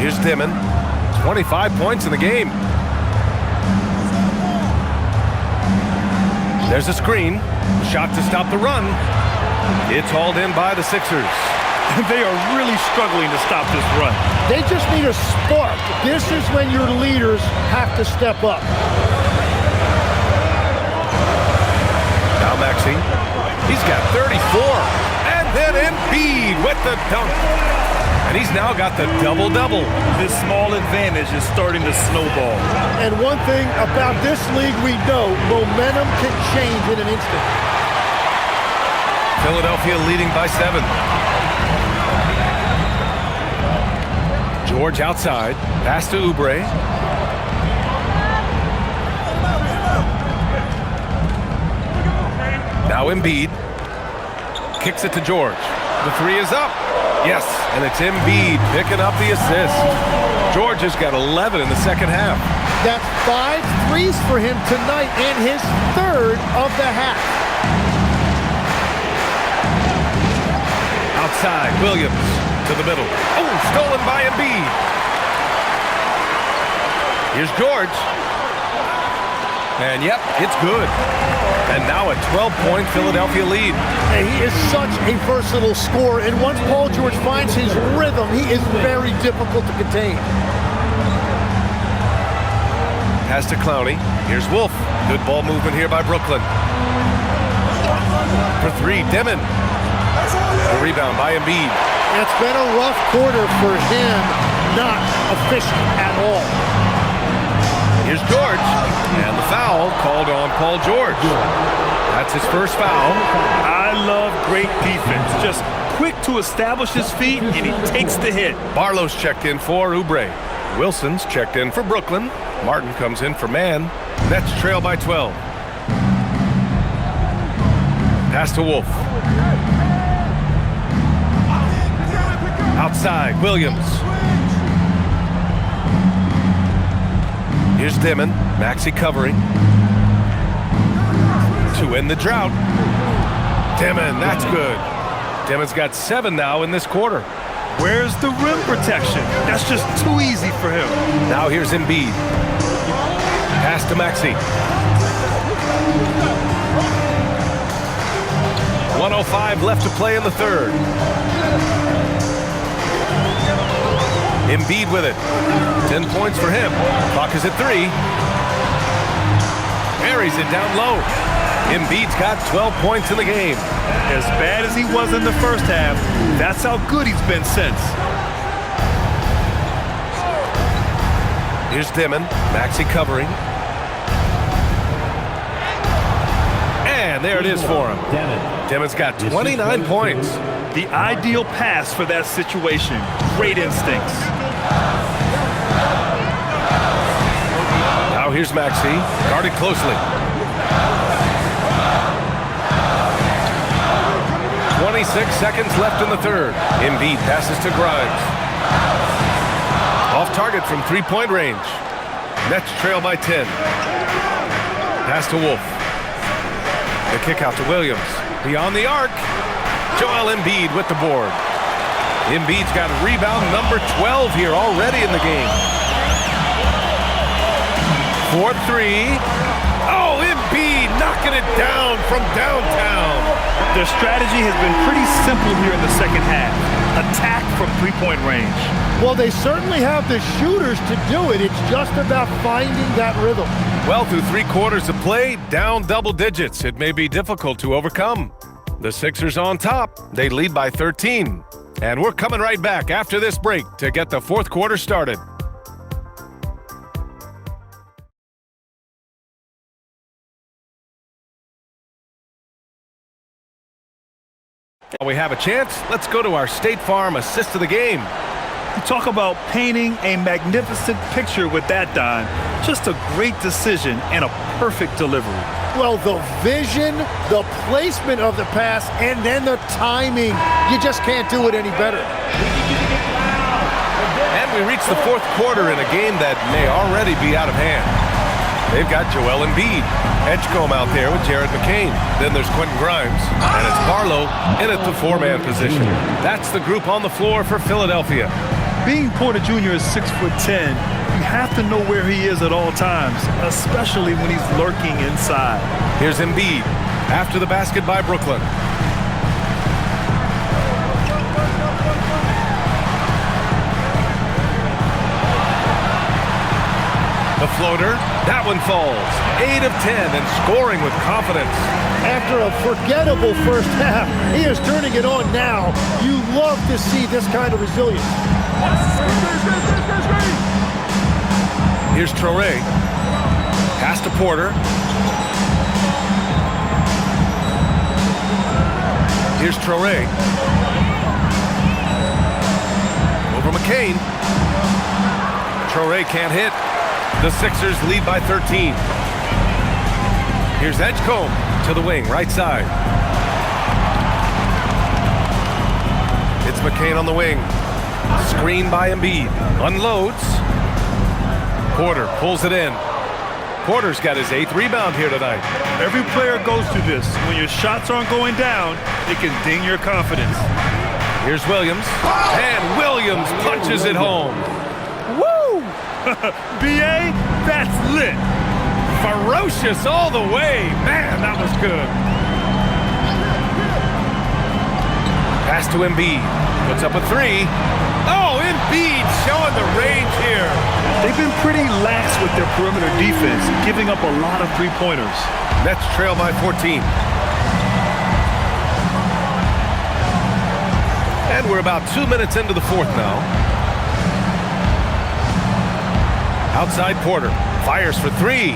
Here's Dimon, 25 points in the game. There's a screen, shot to stop the run. It's hauled in by the Sixers. They are really struggling to stop this run. They just need a spark. This is when your leaders have to step up. Now Maxey, he's got 34. And then Embiid with the dunk. And he's now got the double-double. This small advantage is starting to snowball. And one thing about this league we know, momentum can change in an instant. Philadelphia leading by 7. George outside, pass to Oubre. Now Embiid kicks it to George. The 3 is up. Yes, and it's Embiid picking up the assist. George has got 11 in the second half. That's 5 threes for him tonight and his 3rd of the half. Outside, Williams to the middle. Oh, stolen by Embiid. Here's George. And yep, it's good. And now a 12-point Philadelphia lead. And he is such a versatile scorer. And once Paul George finds his rhythm, he is very difficult to contain. Pass to Clowney. Here's Wolf. Good ball movement here by Brooklyn. For 3, Dimon. The rebound by Embiid. It's been a rough quarter for him. Not efficient at all. Here's George, and the foul called on Paul George. That's his first foul. I love great defense. Just quick to establish his feet, and he takes the hit. Barlow's checked in for Oubre. Wilson's checked in for Brooklyn. Martin comes in for Mann. Nets trail by 12. Pass to Wolf. Outside, Williams. Here's Dimon, Maxey covering. To end the drought. Dimon, that's good. Dimon's got 7 now in this quarter. Where's the rim protection? That's just too easy for him. Now here's Embiid. Pass to Maxey. 1:05 left to play in the 3rd. Embiid with it. 10 points for him. Clock is at 3. Buries it down low. Embiid's got 12 points in the game. As bad as he was in the first half, that's how good he's been since. Here's Dimon. Maxey covering. And there it is for him. Dimon's got 29 points. The ideal pass for that situation. Great instincts. Now here's Maxey, guarded closely. 26 seconds left in the 3rd. Embiid passes to Grimes. Off target from 3-point range. Nets trail by 10. Pass to Wolf. The kick out to Williams. Beyond the arc. Joel Embiid with the board. Embiid's got rebound number 12 here already in the game. 4-3. Oh, Embiid knocking it down from downtown. Their strategy has been pretty simple here in the second half. Attack from three-point range. Well, they certainly have the shooters to do it. It's just about finding that rhythm. Well, through 3 quarters of play, down double digits. It may be difficult to overcome. The Sixers on top. They lead by 13. And we're coming right back after this break to get the fourth quarter started. While we have a chance, let's go to our State Farm assist of the game. You talk about painting a magnificent picture with that, Don. Just a great decision and a perfect delivery. Well, the vision, the placement of the pass, and then the timing. You just can't do it any better. And we reach the fourth quarter in a game that may already be out of hand. They've got Joel Embiid, Edgecombe out there with Jared McCain. Then there's Quentin Grimes, and it's Barlow in at the 4-man position. That's the group on the floor for Philadelphia. Being Porter Jr. is 6'10", you have to know where he is at all times, especially when he's lurking inside. Here's Embiid after the basket by Brooklyn. The floater, that one falls. 8 of 10 and scoring with confidence. After a forgettable first half, he is turning it on now. You love to see this kind of resilience. Here's Traoré. Pass to Porter. Here's Traoré. Over McCain. Traoré can't hit. The Sixers lead by 13. Here's Edgecombe to the wing, right side. It's McCain on the wing. Screen by Embiid. Unloads. Porter pulls it in. Porter's got his 8th rebound here tonight. Every player goes through this. When your shots aren't going down, it can ding your confidence. Here's Williams. And Williams punches it home. Woo! B.A., that's lit. Ferocious all the way. Man, that was good. Pass to Embiid. Puts up a 3. Oh, Embiid showing the range here. They've been pretty lax with their perimeter defense, giving up a lot of three-pointers. Nets trail by 14. And we're about 2 minutes into the fourth now. Outside Porter. Fires for 3.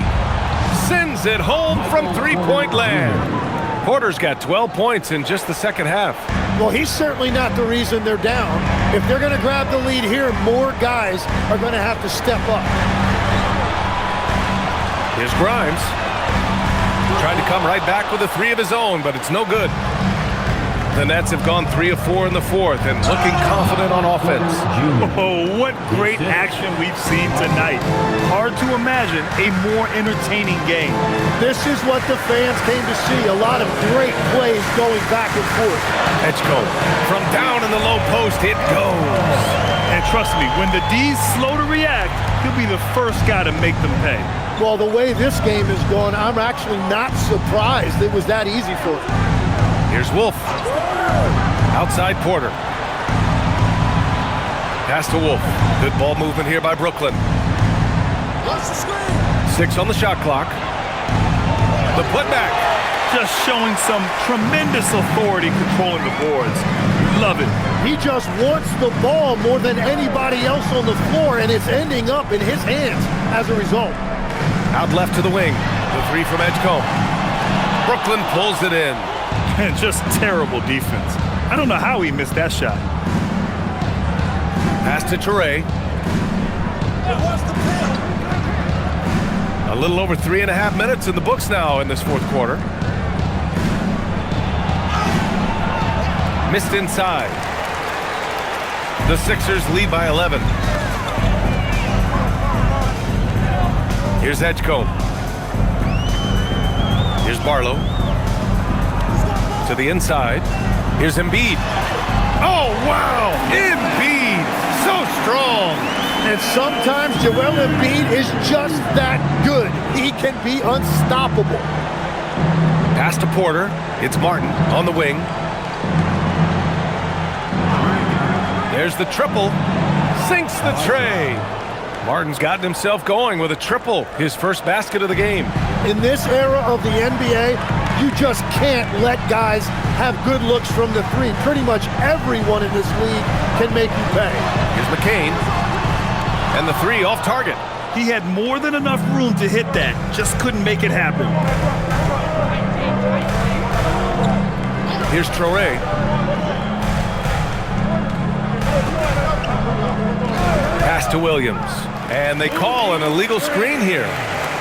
Sends it home from three-point land. Porter's got 12 points in just the second half. Well, he's certainly not the reason they're down. If they're going to grab the lead here, more guys are going to have to step up. Here's Grimes. Trying to come right back with a 3 of his own, but it's no good. The Nets have gone 3 of 4 in the fourth and looking confident on offense. Oh, what great action we've seen tonight. Hard to imagine a more entertaining game. This is what the fans came to see. A lot of great plays going back and forth. Edgecombe from down in the low post, it goes. And trust me, when the D's slow to react, he'll be the first guy to make them pay. Well, the way this game is going, I'm actually not surprised it was that easy for him. Here's Wolf. Outside Porter. Pass to Wolf. Good ball movement here by Brooklyn. 6 on the shot clock. The putback. Just showing some tremendous authority controlling the boards. Love it. He just wants the ball more than anybody else on the floor, and it's ending up in his hands as a result. Out left to the wing. The 3 from Edgecombe. Brooklyn pulls it in. And just terrible defense. I don't know how he missed that shot. Pass to Traoré. A little over 3.5 minutes in the books now in this fourth quarter. Missed inside. The Sixers lead by 11. Here's Edgecombe. Here's Barlow. To the inside. Here's Embiid. Oh, wow! Embiid! So strong! And sometimes Joel Embiid is just that good. He can be unstoppable. Pass to Porter. It's Martin on the wing. There's the triple. Sinks the tray. Martin's gotten himself going with a triple, his first basket of the game. In this era of the NBA, you just can't let guys have good looks from the three. Pretty much everyone in this league can make you pay. Here's McCain. And the three off target. He had more than enough room to hit that, just couldn't make it happen. Here's Traoré. Pass to Williams. And they call an illegal screen here.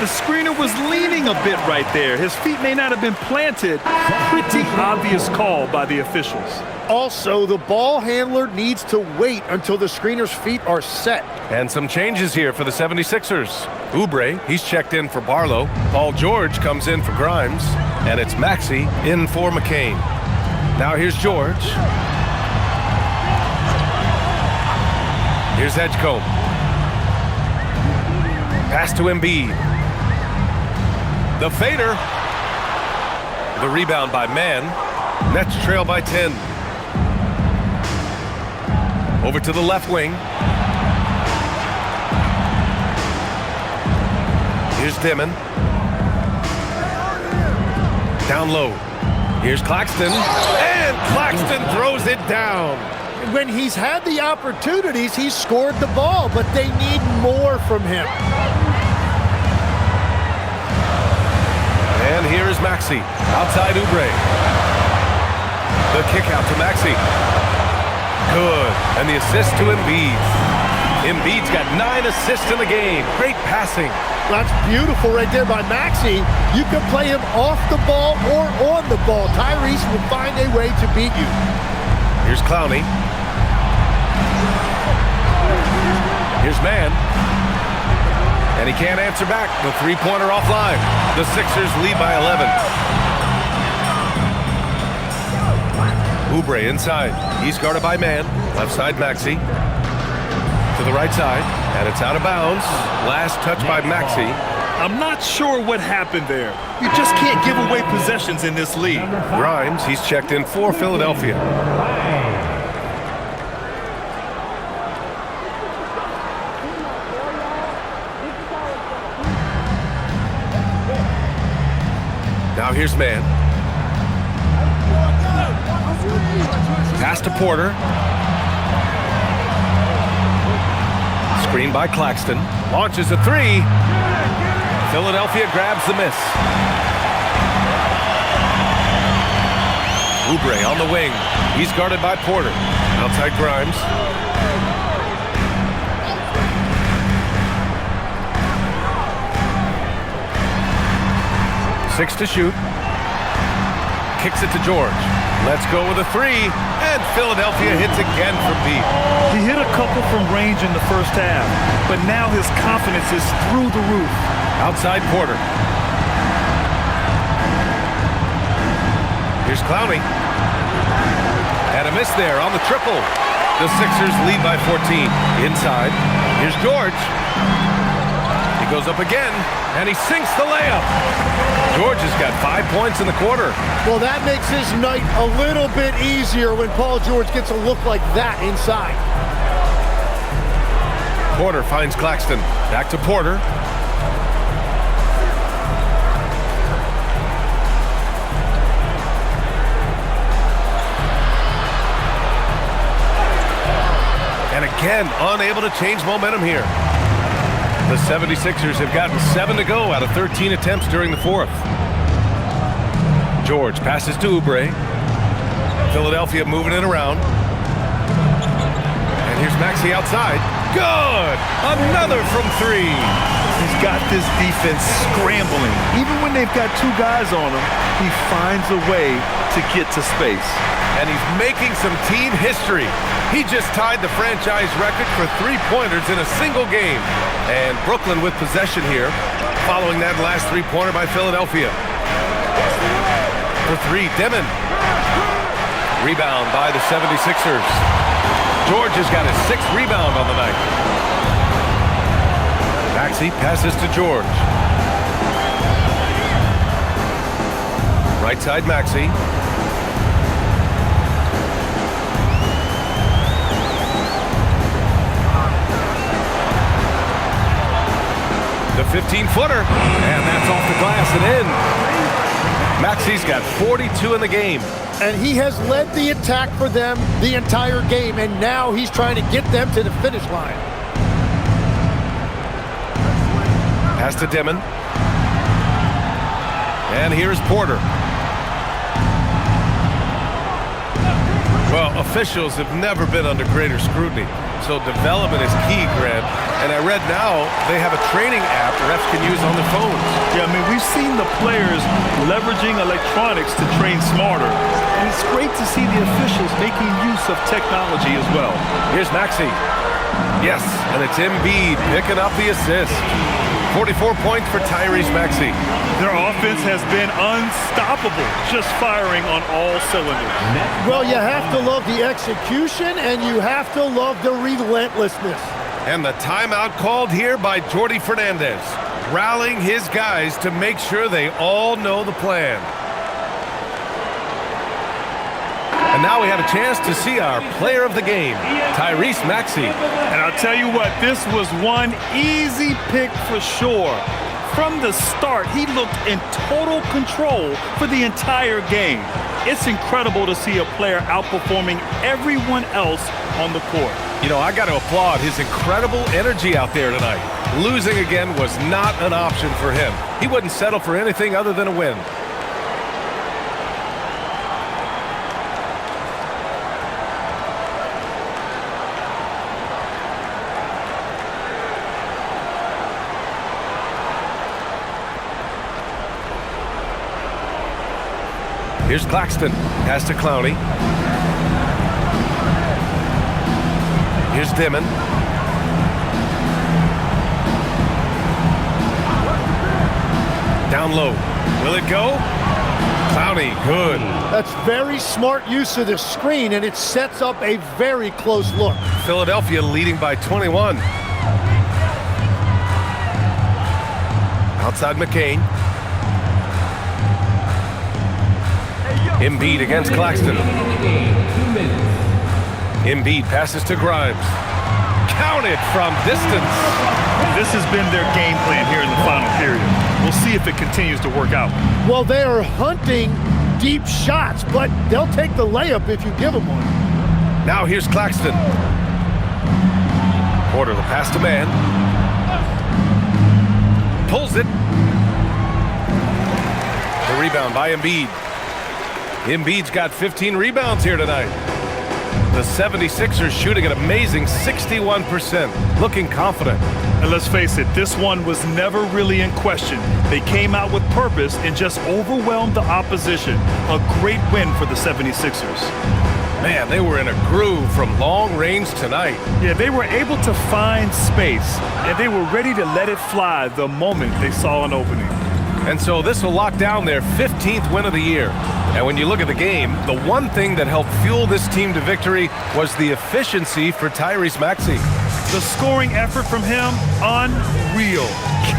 The screener was leaning a bit right there. His feet may not have been planted. Pretty obvious call by the officials. Also, the ball handler needs to wait until the screener's feet are set. And some changes here for the 76ers. Oubre, he's checked in for Barlow. Paul George comes in for Grimes. And it's Maxey in for McCain. Now here's George. Here's Edgecombe. Pass to Embiid. The fader. The rebound by Mann. Nets trail by 10. Over to the left wing. Here's Dimon. Down low. Here's Claxton. And Claxton throws it down. When he's had the opportunities, he's scored the ball, but they need more from him. And here is Maxey. Outside Oubre. The kick out to Maxey. Good. And the assist to Embiid. Embiid's got 9 assists in the game. Great passing. That's beautiful right there by Maxey. You can play him off the ball or on the ball. Tyrese will find a way to beat you. Here's Clowney. Here's Mann. And he can't answer back. The three-pointer offline. The Sixers lead by 11. Oubre inside. He's guarded by Mann. Left side Maxey. To the right side. And it's out of bounds. Last touch by Maxey. I'm not sure what happened there. You just can't give away possessions in this league. Grimes, he's checked in for Philadelphia. Now here's Mann. Pass to Porter. Screen by Claxton. Launches a three. Philadelphia grabs the miss. Oubre on the wing. He's guarded by Porter. Outside Grimes. Six to shoot. Kicks it to George. Let's go with a three. And Philadelphia hits again from deep. He hit a couple from range in the first half, but now his confidence is through the roof. Outside Porter. Here's Clowney. And a miss there on the triple. The Sixers lead by 14. Inside. Here's George. He goes up again, and he sinks the layup. George has got 5 points in the quarter. Well, that makes his night a little bit easier when Paul George gets a look like that inside. Porter finds Claxton. Back to Porter. And again, unable to change momentum here. The 76ers have gotten 7 to go out of 13 attempts during the fourth. George passes to Oubre. Philadelphia moving it around. And here's Maxey outside. Good! Another from three. He's got this defense scrambling. Even when they've got two guys on him, he finds a way to get to space. And he's making some team history. He just tied the franchise record for three-pointers in a single game. And Brooklyn with possession here, following that last three-pointer by Philadelphia. For three, Dimon. Rebound by the 76ers. George has got his 6th rebound on the night. Maxey passes to George. Right side, Maxey. The 15-footer, and that's off the glass and in. Maxey's got 42 in the game. And he has led the attack for them the entire game, and now he's trying to get them to the finish line. Pass to Dimon. And here's Porter. Well, officials have never been under greater scrutiny, so development is key, Grant. And I read now they have a training app refs can use on their phones. Yeah, I mean, we've seen the players leveraging electronics to train smarter. And it's great to see the officials making use of technology as well. Here's Maxey. Yes, and it's Embiid picking up the assist. 44 points for Tyrese Maxey. Their offense has been unstoppable, just firing on all cylinders. Well, you have to love the execution, and you have to love the relentlessness. And the timeout called here by Jordi Fernandez, rallying his guys to make sure they all know the plan. And now we have a chance to see our player of the game, Tyrese Maxey. And I'll tell you what, this was one easy pick for sure. From the start, he looked in total control for the entire game. It's incredible to see a player outperforming everyone else on the court. You know, I got to applaud his incredible energy out there tonight. Losing again was not an option for him. He wouldn't settle for anything other than a win. Here's Claxton. Pass to Clowney. Here's Dimon. Down low. Will it go? Clowney, good. That's very smart use of the screen, and it sets up a very close look. Philadelphia leading by 21. Outside McCain. Embiid against Claxton. Embiid passes to Grimes. Counted from distance. This has been their game plan here in the final period. We'll see if it continues to work out. Well, they are hunting deep shots, but they'll take the layup if you give them one. Now here's Claxton. Porter, the pass to man. Pulls it. The rebound by Embiid. Embiid's got 15 rebounds here tonight. The 76ers shooting an amazing 61%, looking confident. And let's face it, this one was never really in question. They came out with purpose and just overwhelmed the opposition. A great win for the 76ers. Man, they were in a groove from long range tonight. Yeah, they were able to find space, and they were ready to let it fly the moment they saw an opening. And so this will lock down their 15th win of the year. And when you look at the game, the one thing that helped fuel this team to victory was the efficiency for Tyrese Maxey. The scoring effort from him, unreal.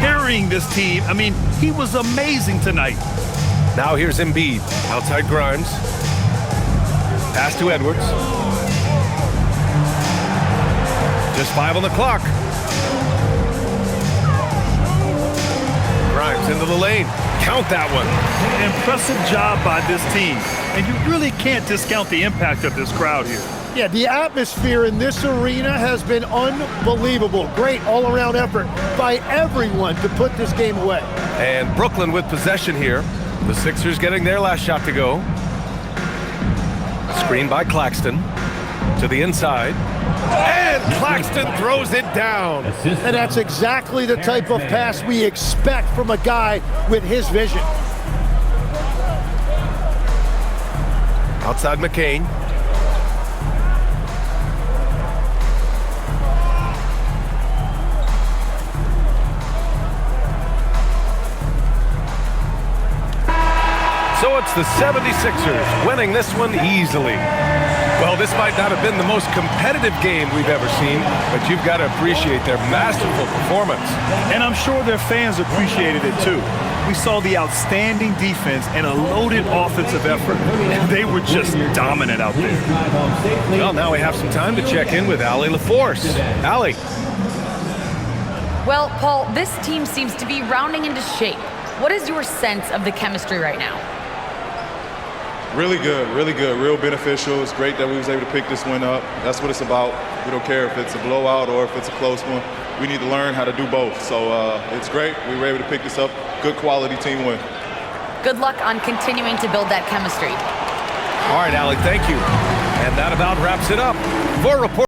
Carrying this team, I mean, he was amazing tonight. Now here's Embiid, outside Grimes. Pass to Edwards. Just 5 on the clock. Grimes into the lane. Count that one. Impressive job by this team. And you really can't discount the impact of this crowd here. Yeah, the atmosphere in this arena has been unbelievable. Great all-around effort by everyone to put this game away. And Brooklyn with possession here. The Sixers getting their last shot to go. Screen by Claxton. To the inside. And Claxton throws it down. And that's exactly the type of pass we expect from a guy with his vision. Outside McCain. So it's the 76ers winning this one easily. Well, this might not have been the most competitive game we've ever seen, but you've got to appreciate their masterful performance. And I'm sure their fans appreciated it too. we saw the outstanding defense and a loaded offensive effort. And they were just dominant out there. Well, now we have some time to check in with Allie LaForce. Allie. Well, Paul, this team seems to be rounding into shape. What is your sense of the chemistry right now? Really good, real beneficial. It's great that we was able to pick this one up. That's what it's about. We don't care if it's a blowout or if it's a close one. We need to learn how to do both. So it's great. We were able to pick this up. Good quality team win. Good luck on continuing to build that chemistry. All right, Allie, thank you. And that about wraps it up. For Report